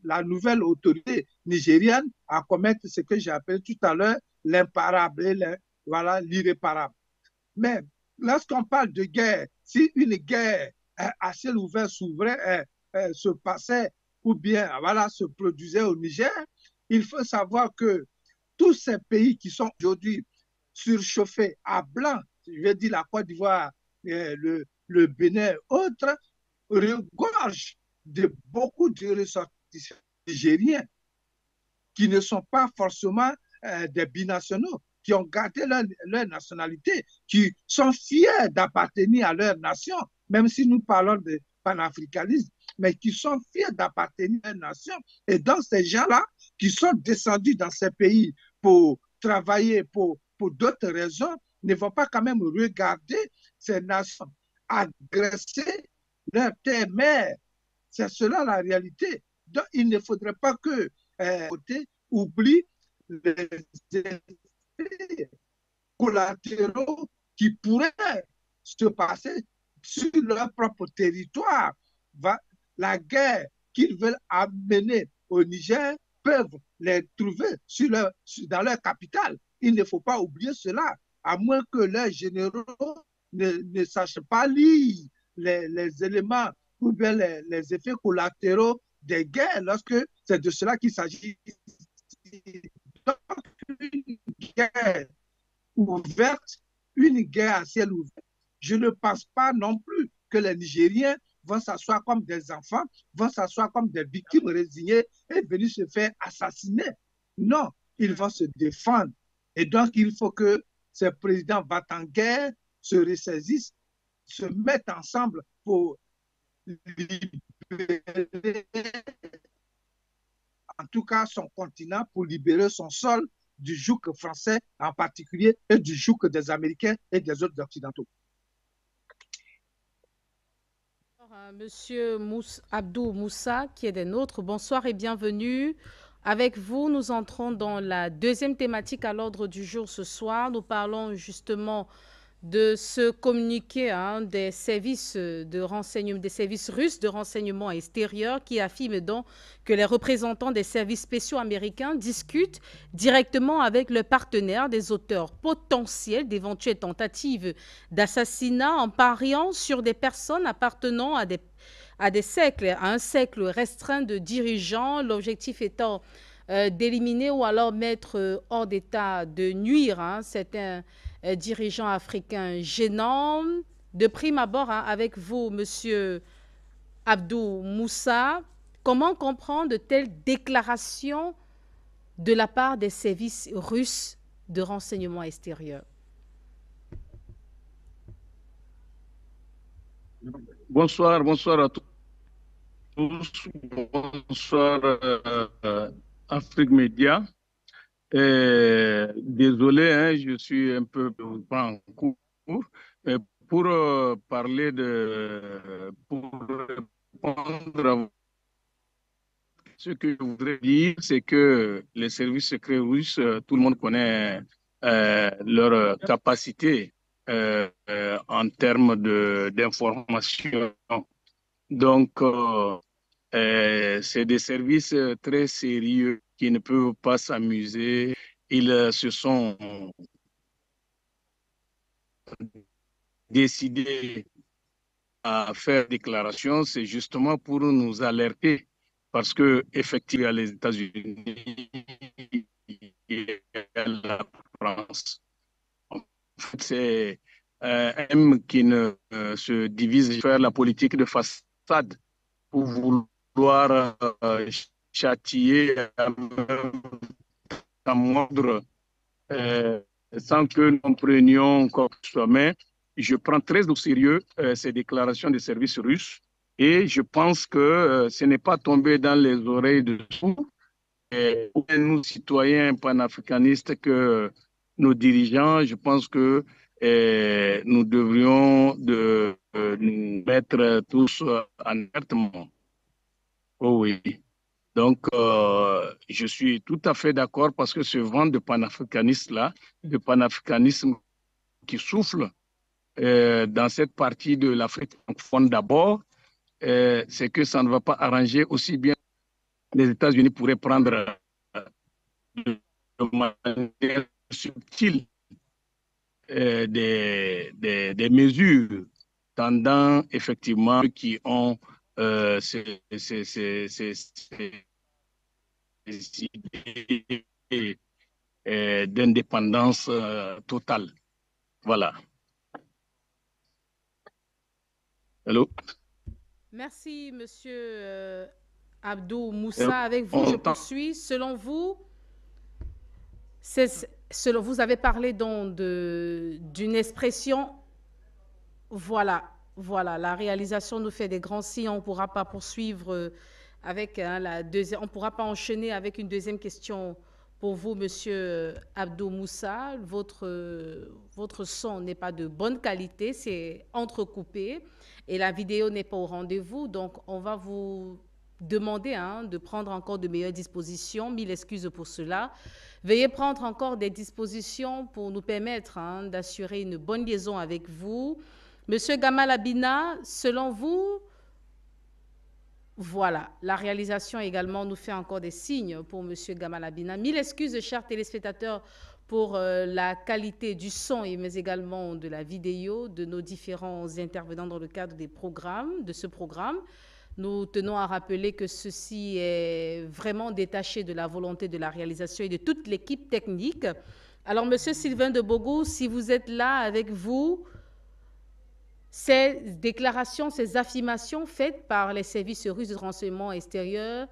D: la nouvelle autorité nigérienne à commettre ce que j'ai appelé tout à l'heure l'imparable et l'irréparable. Mais lorsqu'on parle de guerre, si une guerre à ciel ouvert s'ouvrait, se passait ou bien se produisait au Niger, il faut savoir que tous ces pays qui sont aujourd'hui surchauffés à blanc, je veux dire la Côte d'Ivoire, le Bénin, autres, regorgent de beaucoup de ressortissants nigériens qui ne sont pas forcément des binationaux, qui ont gardé leur nationalité, qui sont fiers d'appartenir à leur nation, même si nous parlons de panafricanisme, mais qui sont fiers d'appartenir à leur nation. Et donc, ces gens-là qui sont descendus dans ces pays pour travailler pour d'autres raisons, ne vont pas quand même regarder ces nations agresser leur terre-mère. C'est cela la réalité. Donc, il ne faudrait pas que côté oublie les effets collatéraux qui pourraient se passer sur leur propre territoire. La guerre qu'ils veulent amener au Niger peuvent les trouver dans leur capitale. Il ne faut pas oublier cela, à moins que leurs généraux ne sachent pas lire les éléments ou bien les effets collatéraux des guerres lorsque c'est de cela qu'il s'agit. Donc, une guerre ouverte, une guerre à ciel ouvert, je ne pense pas non plus que les Nigériens vont s'asseoir comme des enfants, vont s'asseoir comme des victimes résignées et venir se faire assassiner. Non, ils vont se défendre. Et donc, il faut que ces présidents battent en guerre, se ressaisissent, se mettent ensemble pour libérer, en tout cas, son continent, pour libérer son sol du joug français en particulier et du joug des Américains et des autres Occidentaux.
B: Monsieur Abdou Moussa, qui est des nôtres, bonsoir et bienvenue. Avec vous, nous entrons dans la deuxième thématique à l'ordre du jour ce soir. Nous parlons justement de ce communiqué des services de renseignement, des services russes de renseignement extérieur qui affirment donc que les représentants des services spéciaux américains discutent directement avec leurs partenaires des auteurs potentiels d'éventuelles tentatives d'assassinat en pariant sur des personnes appartenant à un cercle restreint de dirigeants, l'objectif étant d'éliminer ou alors mettre hors d'état de nuire certains dirigeants africains gênants. De prime abord, avec vous, Monsieur Abdou Moussa, comment comprendre de telles déclarations de la part des services russes de renseignement extérieur?
F: Bonsoir à tous. Bonsoir Afrique Média. Désolé, je suis un peu pas en cours. Pour parler pour répondre à ce que je voudrais dire, c'est que les services secrets russes, tout le monde connaît leur capacité en termes d'information. Donc, c'est des services très sérieux qui ne peuvent pas s'amuser. Ils se sont décidés à faire déclaration, c'est justement pour nous alerter parce que effectivement les États-Unis et la France, en fait, c'est un M qui ne se divise faire la politique de façade pour vouloir châtier à mordre sans que nous prenions quoi que ce soit. Mais je prends très au sérieux ces déclarations des services russes et je pense que ce n'est pas tombé dans les oreilles de tous, nous citoyens panafricanistes, que nos dirigeants. Je pense que nous devrions nous mettre tous en alertement. Oh oui. Donc, je suis tout à fait d'accord parce que ce vent de panafricanisme-là, de panafricanisme qui souffle dans cette partie de l'Afrique francophone d'abord, c'est que ça ne va pas arranger aussi bien. Les États-Unis pourraient prendre de manière subtile des mesures tendant effectivement qui ont ces idées d'indépendance totale. Voilà. Allô?
B: Merci, Monsieur Abdou Moussa. Avec vous, je poursuis. Selon vous, vous avez parlé donc d'une expression. Voilà, la réalisation nous fait des grands signes. On ne pourra pas poursuivre avec la deuxième. On ne pourra pas enchaîner avec une deuxième question pour vous, Monsieur Abdou Moussa. Votre son n'est pas de bonne qualité, c'est entrecoupé et la vidéo n'est pas au rendez-vous. Donc, on va vous demander de prendre encore de meilleures dispositions. Mille excuses pour cela. Veuillez prendre encore des dispositions pour nous permettre d'assurer une bonne liaison avec vous. Monsieur Gamal Abina, selon vous, voilà, la réalisation également nous fait encore des signes pour monsieur Gamal Abina. Mille excuses, chers téléspectateurs, pour la qualité du son, mais également de la vidéo de nos différents intervenants dans le cadre des programmes, de ce programme. Nous tenons à rappeler que ceci est vraiment détaché de la volonté de la réalisation et de toute l'équipe technique. Alors, monsieur Sylvain de Bogo, si vous êtes là avec vous, ces déclarations, ces affirmations faites par les services russes de renseignement extérieur,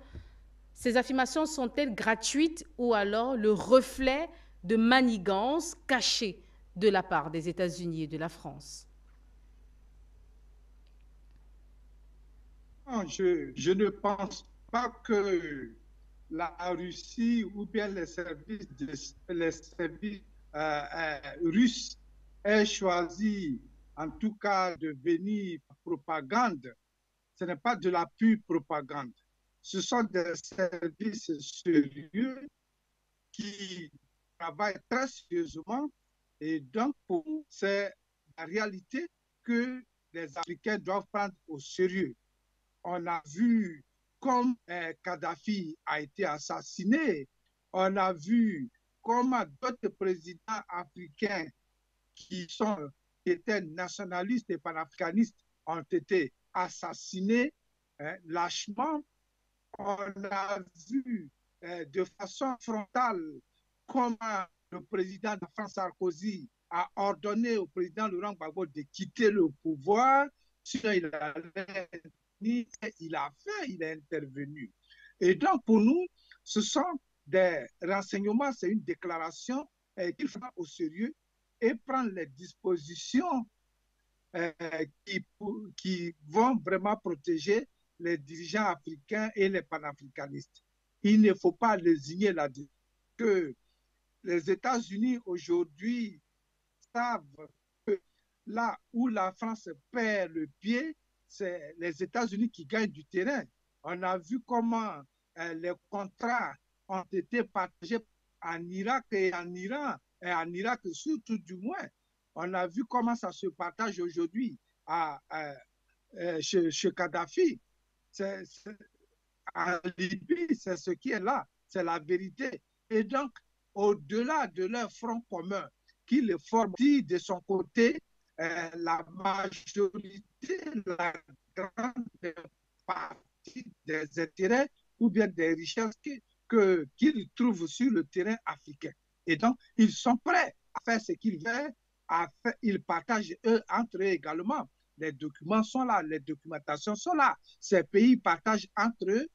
B: ces affirmations sont-elles gratuites ou alors le reflet de manigances cachées de la part des États-Unis et de la France?
D: Non, je ne pense pas que la Russie ou bien les services, russes aient choisi, en tout cas, de venir propagande. Ce n'est pas de la pure propagande. Ce sont des services sérieux qui travaillent très sérieusement. Et donc, pour nous, c'est la réalité que les Africains doivent prendre au sérieux. On a vu comme Kadhafi a été assassiné. On a vu comment d'autres présidents africains qui étaient nationalistes et panafricanistes ont été assassinés lâchement. On a vu de façon frontale comment le président de France, Sarkozy, a ordonné au président Laurent Gbagbo de quitter le pouvoir. Il a intervenu. Et donc, pour nous, ce sont des renseignements, c'est une déclaration qu'il faut prendre au sérieux et prendre les dispositions qui vont vraiment protéger les dirigeants africains et les panafricanistes. Il ne faut pas lésigner là-dessus que les États-Unis aujourd'hui savent que là où la France perd le pied, c'est les États-Unis qui gagnent du terrain. On a vu comment les contrats ont été partagés en Irak et en Iran, et en Irak surtout du moins. On a vu comment ça se partage aujourd'hui chez Kadhafi. En Libye, c'est ce qui est là, c'est la vérité. Et donc, au-delà de leur front commun, qui le forme de son côté, la majorité, la grande partie des intérêts ou bien des richesses qu'ils trouvent sur le terrain africain. Et donc, ils sont prêts à faire ce qu'ils veulent, ils partagent entre eux également. Les documents sont là, les documentations sont là. Ces pays partagent entre eux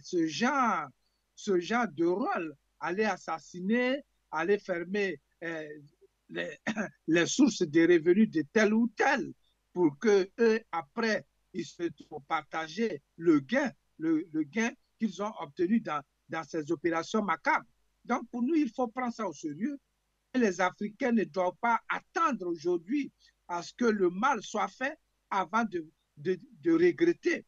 D: ce genre de rôle, aller assassiner, aller fermer les sources des revenus de tel ou tel, pour que eux, après, ils se trouvent partager le gain qu'ils ont obtenu dans ces opérations macabres. Donc, pour nous, il faut prendre ça au sérieux. Et les Africains ne doivent pas attendre aujourd'hui à ce que le mal soit fait avant de regretter.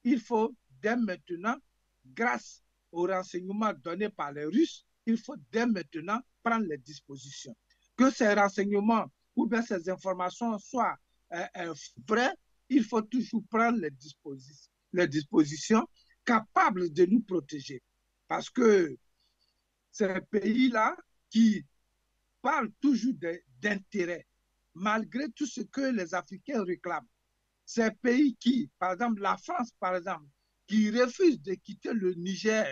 D: Il faut dès maintenant, grâce aux renseignements donnés par les Russes, il faut dès maintenant prendre les dispositions. Que ces renseignements ou bien ces informations soient vraies, il faut toujours prendre les dispositions capables de nous protéger. Parce que ces pays-là qui parlent toujours d'intérêt, malgré tout ce que les Africains réclament. Ces pays qui, par exemple, la France, par exemple, qui refuse de quitter le Niger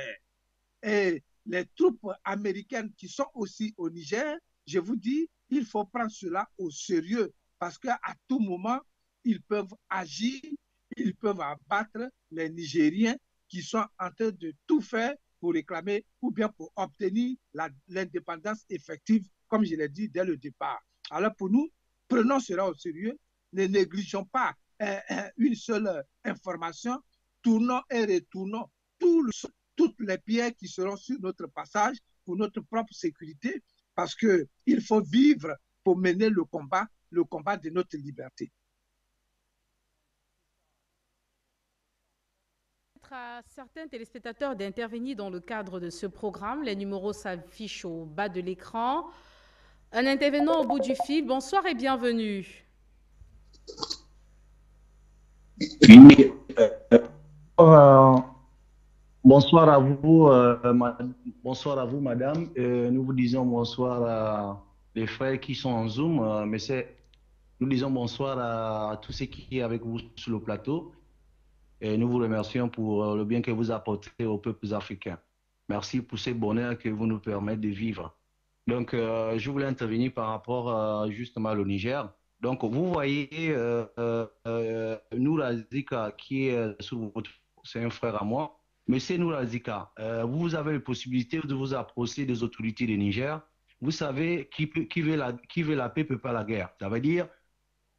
D: et les troupes américaines qui sont aussi au Niger, je vous dis, il faut prendre cela au sérieux parce qu'à tout moment, ils peuvent agir, ils peuvent abattre les Nigériens qui sont en train de tout faire pour réclamer ou bien pour obtenir l'indépendance effective, comme je l'ai dit dès le départ. Alors pour nous, prenons cela au sérieux, ne négligeons pas une seule information, tournons et retournons toutes les pierres qui seront sur notre passage pour notre propre sécurité, parce qu'il faut vivre pour mener le combat de notre liberté.
B: à certains téléspectateurs d'intervenir dans le cadre de ce programme. Les numéros s'affichent au bas de l'écran. Un intervenant au bout du fil. Bonsoir et bienvenue.
H: Oui, bonsoir à vous, bonsoir à vous, madame. Nous vous disons bonsoir à les frères qui sont en Zoom, mais nous disons bonsoir à tous ceux qui sont avec vous sur le plateau. Et nous vous remercions pour le bien que vous apportez aux peuples africains. Merci pour ce bonheur que vous nous permettez de vivre. Donc, je voulais intervenir par rapport justement au Niger. Donc, vous voyez, Noura Zika, qui est sous votre... C'est un frère à moi. Mais c'est Noura Zika. Vous avez la possibilité de vous approcher des autorités du Niger. Vous savez, qui veut la paix ne peut pas la guerre. Ça veut dire,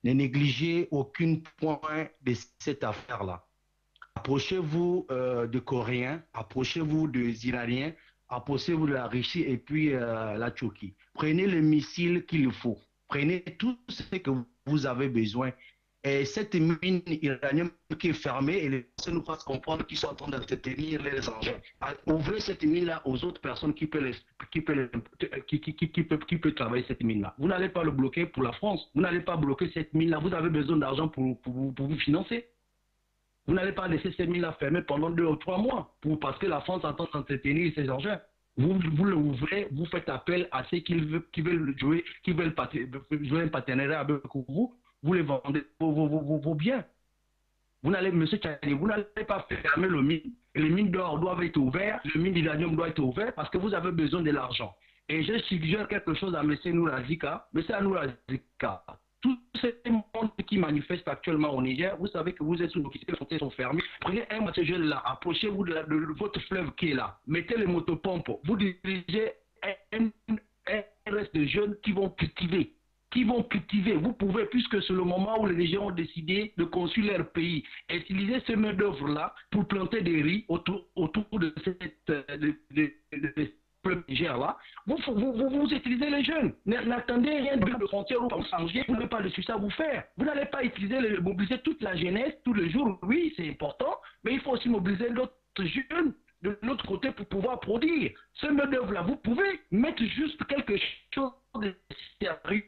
H: ne négligez aucun point de cette affaire-là. Approchez-vous de Coréens, approchez-vous des Iraniens, approchez-vous de la Russie et puis la Turquie. Prenez les missiles qu'il faut. Prenez tout ce que vous avez besoin. Et cette mine iranienne qui est fermée, et les personnes nous fassent comprendre qu'ils sont en train d'entretenir les engins. Ouvrez cette mine-là aux autres personnes qui peuvent travailler cette mine-là. Vous n'allez pas le bloquer pour la France. Vous n'allez pas bloquer cette mine-là. Vous avez besoin d'argent pour vous financer. Vous n'allez pas laisser cette mine-là fermée pendant 2 ou 3 mois parce que la France est en train d'entretenir ces engins. Vous l'ouvrez, vous faites appel à ceux qui veulent jouer un partenariat avec vous, vous les vendez vos biens. Monsieur Tchani, vous n'allez pas fermer le mine. Les mines d'or doivent être ouvertes, le mine d'uranium doit être ouvert parce que vous avez besoin de l'argent. Et je suggère quelque chose à M. Noura Zika. M. Noura Zika, tout ce monde qui manifeste actuellement au Niger, vous savez que vous êtes sous l'occupation, les frontières sont fermées. Prenez un de ces jeunes-là, approchez-vous de votre fleuve qui est là. Mettez les motopompes. Vous dirigez un reste de jeunes qui vont cultiver. Vous pouvez, puisque c'est le moment où les Nigériens ont décidé de construire leur pays, utiliser ces main-d'œuvre-là pour planter des riz autour de cette Niger-là. Vous utilisez les jeunes. N'attendez rien de frontières où vous changez, vous n'avez pas de succès à vous faire. Vous n'allez pas mobiliser toute la jeunesse tous les jours. Oui, c'est important, mais il faut aussi mobiliser d'autres jeunes de l'autre côté pour pouvoir produire. Ce main-d'œuvre-là, vous pouvez mettre juste quelque chose de sérieux.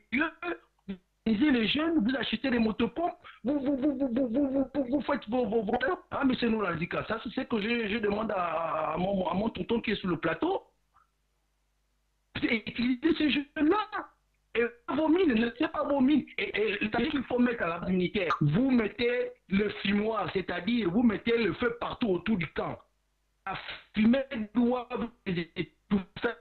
H: Vous utilisez les jeunes, vous achetez des motopompes, vous faites vos ah, mais c'est nous la Zika. Ça, c'est ce que je demande à mon tonton qui est sur le plateau. Utilisez ces jeunes-là. Et vos mines, ne laissez pas vos mines. Et c'est-à-dire qu'il faut mettre à la militaire. Vous mettez le fumoir, c'est-à-dire vous mettez le feu partout autour du camp. La fumée doit tout faire.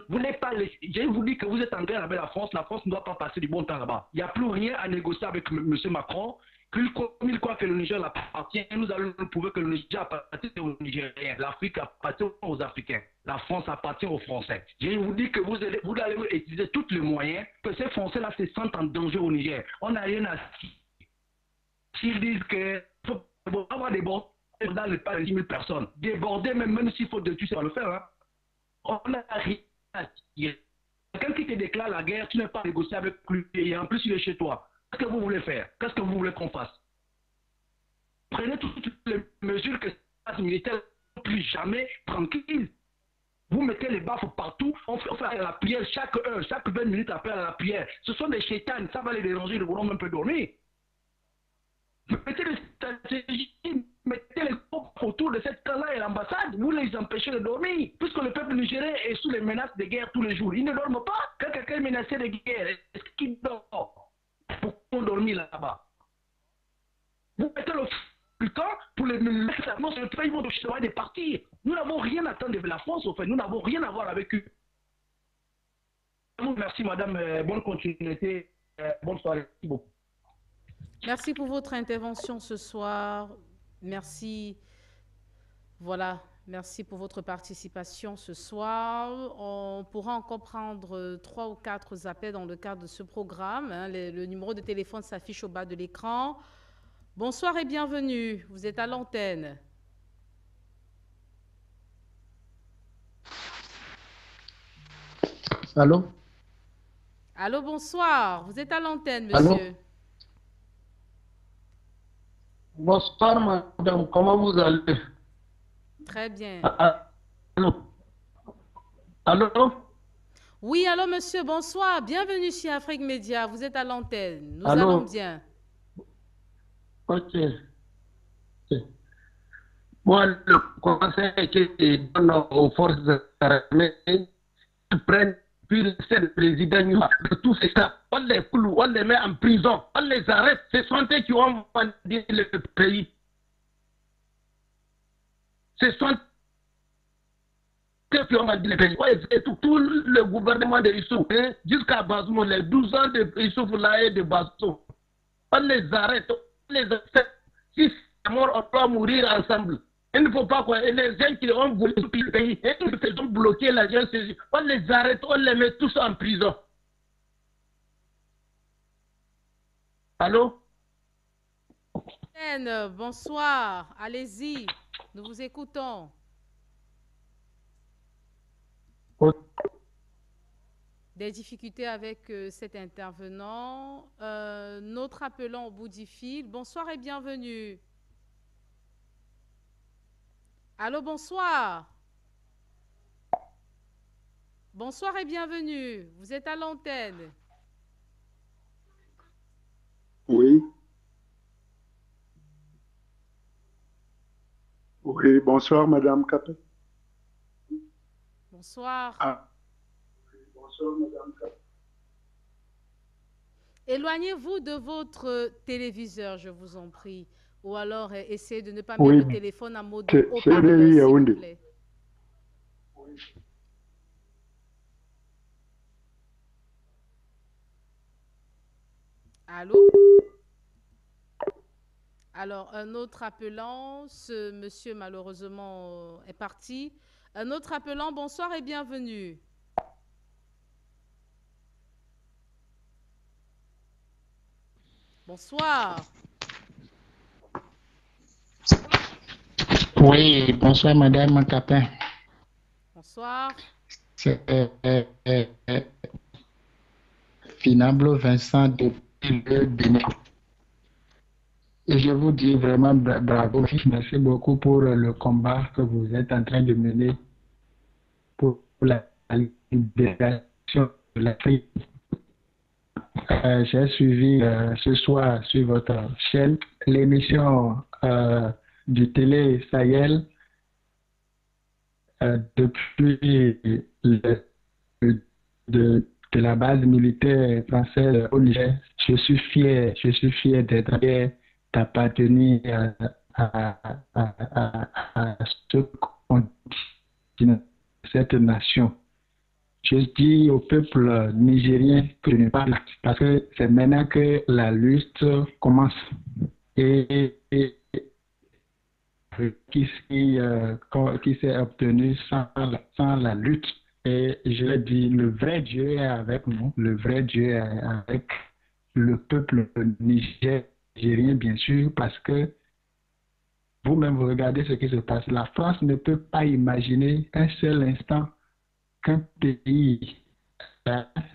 H: Vous n'êtes pas. Je vous dis que vous êtes en guerre avec la France ne doit pas passer du bon temps là-bas. Il n'y a plus rien à négocier avec M. Macron. Comme il croit que le Niger appartient, nous allons prouver que le Niger appartient aux Nigériens. L'Afrique appartient aux Africains. La France appartient aux Français. Je vous dis que vous allez utiliser tous les moyens que ces Français-là se sentent en danger au Niger. On n'a rien à dire. S'ils disent qu'il faut avoir des bons dans le pas de 10 000 personnes, déborder même s'il faut détruire, ça va le faire. Hein. On n'a rien à dire. Quelqu'un qui te déclare la guerre, tu n'es pas négocié avec lui et en plus il est chez toi. Qu'est-ce que vous voulez faire? Qu'est-ce que vous voulez qu'on fasse? Prenez toutes les mesures que les militaires ne plus jamais tranquilles. Vous mettez les baffes partout, on fait la prière chaque heure, chaque 20 minutes après la prière. Ce sont des chétanes, ça va les déranger, ils ne voudront même pas dormir. Mettez les stratégies, mettez les groupes autour de cette camp-là et l'ambassade, vous les empêchez de dormir. Puisque le peuple nigérien est sous les menaces de guerre tous les jours. Il ne dorment pas. Quand quelqu'un est menacé de guerre, est-ce qu'il dort? Pourquoi dormir là-bas? Vous mettez le temps pour les menaces, ils vont de partir. Nous n'avons rien à attendre de la France, au fait. Nous n'avons rien à voir avec eux. Merci, madame. Bonne continuité. Bonne soirée. Merci beaucoup.
B: Merci pour votre intervention ce soir. Merci. Voilà. Merci pour votre participation ce soir. On pourra encore prendre 3 ou 4 appels dans le cadre de ce programme. Hein. Le numéro de téléphone s'affiche au bas de l'écran. Bonsoir et bienvenue. Vous êtes à l'antenne.
I: Allô?
B: Allô, bonsoir. Vous êtes à l'antenne, monsieur.
I: Allô? Bonsoir, madame. Comment vous allez?
B: Très bien.
H: Allô? Allô?
B: Oui, allô, monsieur, bonsoir. Bienvenue sur Afrique Média. Vous êtes à l'antenne. Nous
H: Allô?
B: allons bien.
H: Ok. Moi, le conseil que je donne aux forces armées, ils prennent puis c'est le président de tous ces cas. On les cloue, on les met en prison, on les arrête. Ce sont eux qui ont vendu le pays. Ce sont eux qui ont vendu le pays. Ouais, tout le gouvernement de Issouf, hein, jusqu'à Bazoum, les 12 ans de Issouf là et de Bazoum, on les arrête, on les arrête. Si c'est mort, on doit mourir ensemble. Il ne faut pas quoi. Et les gens qui ont voulu tout le pays, et nous faisons bloquer la gens, on les arrête, on les met tous en prison. Allô?
B: Bonsoir. Allez-y. Nous vous écoutons. Des difficultés avec cet intervenant. Notre appelant au bout du fil. Bonsoir et bienvenue. Allô, bonsoir. Bonsoir et bienvenue. Vous êtes à l'antenne.
I: Oui. Oui, bonsoir, Madame Capet.
B: Bonsoir.
I: Ah. Bonsoir, Madame Capet.
B: Éloignez-vous de votre téléviseur, je vous en prie. Ou alors, essayez de ne pas
I: Oui,
B: mettre le téléphone en mode haut-parleur,
I: oui,
B: s'il vous
I: Yaoundé.
B: plaît. Allô? Alors, un autre appelant, ce monsieur malheureusement est parti. Un autre appelant, bonsoir et bienvenue. Bonsoir.
J: Oui, bonsoir Madame Capin.
B: Bonsoir.
J: C'est Finable Vincent depuis le Bénin. Et je vous dis vraiment bravo, merci beaucoup pour le combat que vous êtes en train de mener pour la libération de l'Afrique. J'ai suivi ce soir sur votre chaîne l'émission du Télé Sahel depuis de la base militaire française au Niger. Je suis fier d'appartenir à ce continent, cette nation. Je dis au peuple nigérien que je ne parle pas parce que c'est maintenant que la lutte commence et qui s'est obtenu sans la lutte. Et je l'ai dit, le vrai Dieu est avec nous, le vrai Dieu est avec le peuple nigérien, bien sûr, parce que vous-même, vous regardez ce qui se passe. La France ne peut pas imaginer un seul instant qu'un pays,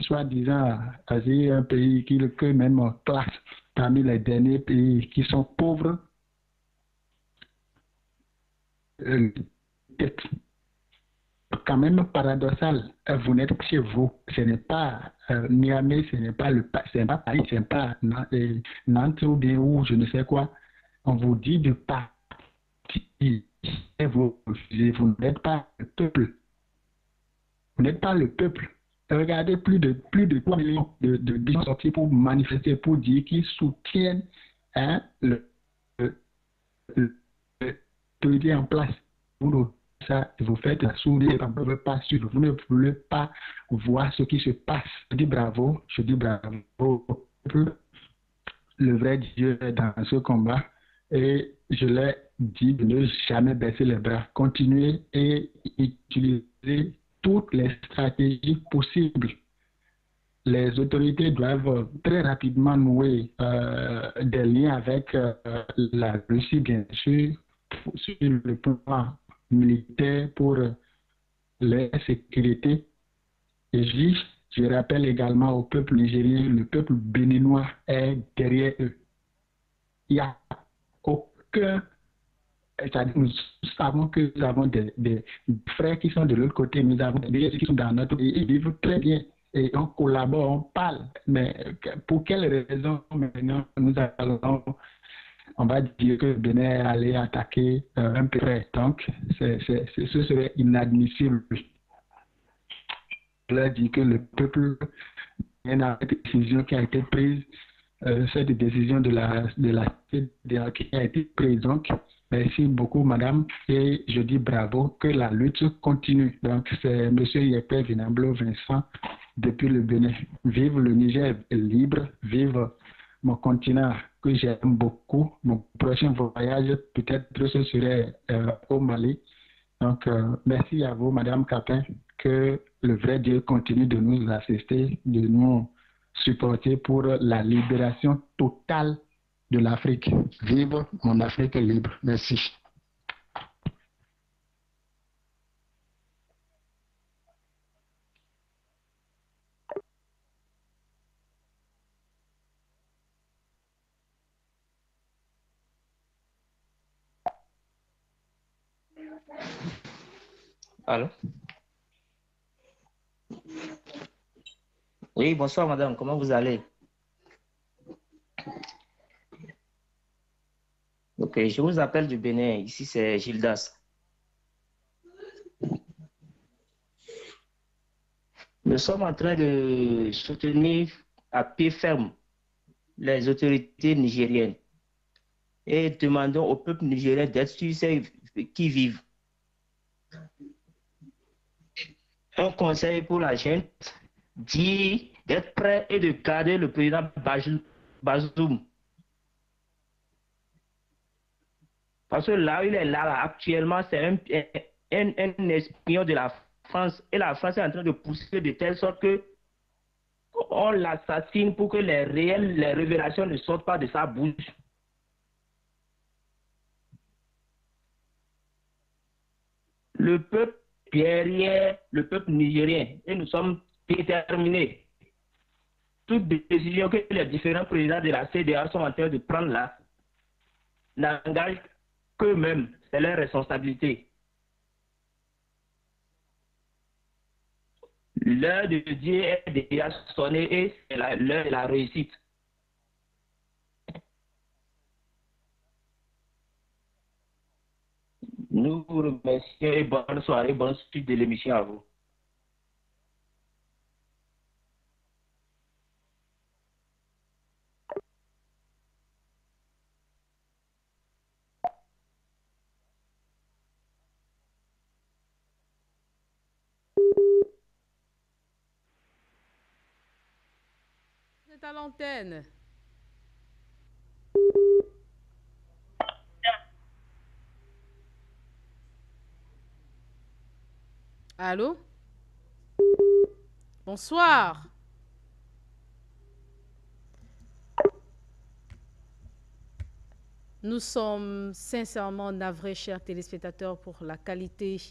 J: soi-disant, un pays que même on classe parmi les derniers pays qui sont pauvres, est quand même paradoxal. Vous n'êtes pas chez vous. Ce n'est pas Niamey, ce n'est pas Paris, ce n'est pas Nantes ou bien où, je ne sais quoi. On vous dit de partir et vous refusez. Vous n'êtes pas le peuple. Vous n'êtes pas le peuple. Regardez, plus de 3 millions de gens sortis pour manifester, pour dire qu'ils soutiennent le politique en place. Vous faites la sourire, on ne veut pas suivre, vous ne voulez pas voir ce qui se passe. Je dis bravo au peuple. Le vrai Dieu est dans ce combat et je l'ai dit de ne jamais baisser les bras. Continuer et utiliser toutes les stratégies possibles. Les autorités doivent très rapidement nouer des liens avec la Russie, bien sûr, sur le plan militaire pour la sécurité. Et je rappelle également au peuple nigérien, le peuple béninois est derrière eux. Il n'y a aucun c'est-à-dire nous savons que nous avons des frères qui sont de l'autre côté, nous avons des frères qui sont dans notre pays, ils vivent très bien. Et on collabore, on parle. Mais pour quelle raison maintenant nous allons, on va dire que le Bénin est allé attaquer un peu près. Donc, ce serait inadmissible. Je leur dis que le peuple, il y a une décision qui a été prise, cette décision de la CEDEAO qui a été prise. Donc, merci beaucoup, madame, et je dis bravo, que la lutte continue. Donc, c'est M. Yepé Vinamblo Vincent depuis le Bénin. Vive le Niger libre, vive mon continent que j'aime beaucoup. Mon prochain voyage, peut-être, ce serait au Mali. Donc, merci à vous, madame Capin, que le vrai Dieu continue de nous assister, de nous supporter pour la libération totale de l'Afrique. Vive mon Afrique libre. Merci.
K: Allô? Oui, bonsoir madame, comment vous allez? Ok, je vous appelle du Bénin, ici c'est Gildas. Nous sommes en train de soutenir à pied ferme les autorités nigériennes et demandons au peuple nigérien d'être sur ceux qui vivent. Un conseil pour la gente dit d'être prêt et de garder le président Bazoum. Parce que là où il est là actuellement, c'est un espion de la France. Et la France est en train de pousser de telle sorte que on l'assassine pour que les révélations ne sortent pas de sa bouche. Le peuple derrière le peuple nigérien, et nous sommes déterminés. Toute décision que les différents présidents de la CEDEAO sont en train de prendre là n'engagent qu'eux-mêmes, c'est leur responsabilité. L'heure de Dieu est déjà sonnée et c'est l'heure de la réussite. Nous vous remercions et bonne soirée, bonne suite de l'émission à vous.
B: Vous êtes à l'antenne. Allô? Bonsoir. Nous sommes sincèrement navrés, chers téléspectateurs, pour la qualité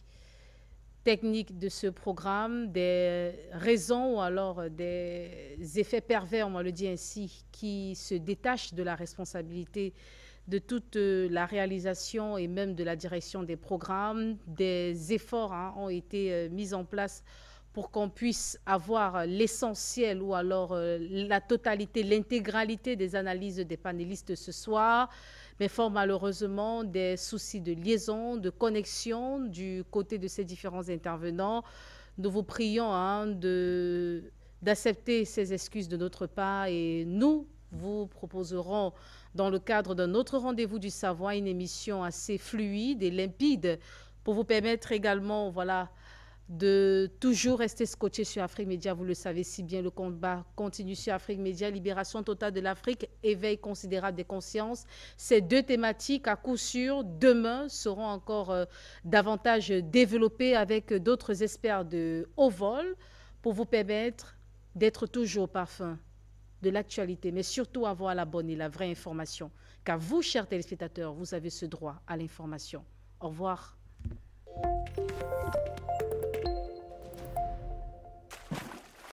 B: technique de ce programme, des raisons ou alors des effets pervers, on va le dire ainsi, qui se détachent de la responsabilité de toute la réalisation et même de la direction des programmes. Des efforts ont été mis en place pour qu'on puisse avoir l'essentiel ou alors la totalité, l'intégralité des analyses des panélistes ce soir. Mais fort malheureusement, des soucis de liaison, de connexion du côté de ces différents intervenants. Nous vous prions d'accepter ces excuses de notre part et nous vous proposerons dans le cadre d'un autre rendez-vous du savoir une émission assez fluide et limpide pour vous permettre également, voilà, de toujours rester scotché sur Afrique Média. Vous le savez si bien, le combat continue sur Afrique Média, libération totale de l'Afrique, éveil considérable des consciences. Ces deux thématiques, à coup sûr, demain seront encore davantage développées avec d'autres experts de haut vol pour vous permettre d'être toujours au parfum de l'actualité, mais surtout avoir la bonne et la vraie information. Car vous, chers téléspectateurs, vous avez ce droit à l'information. Au revoir.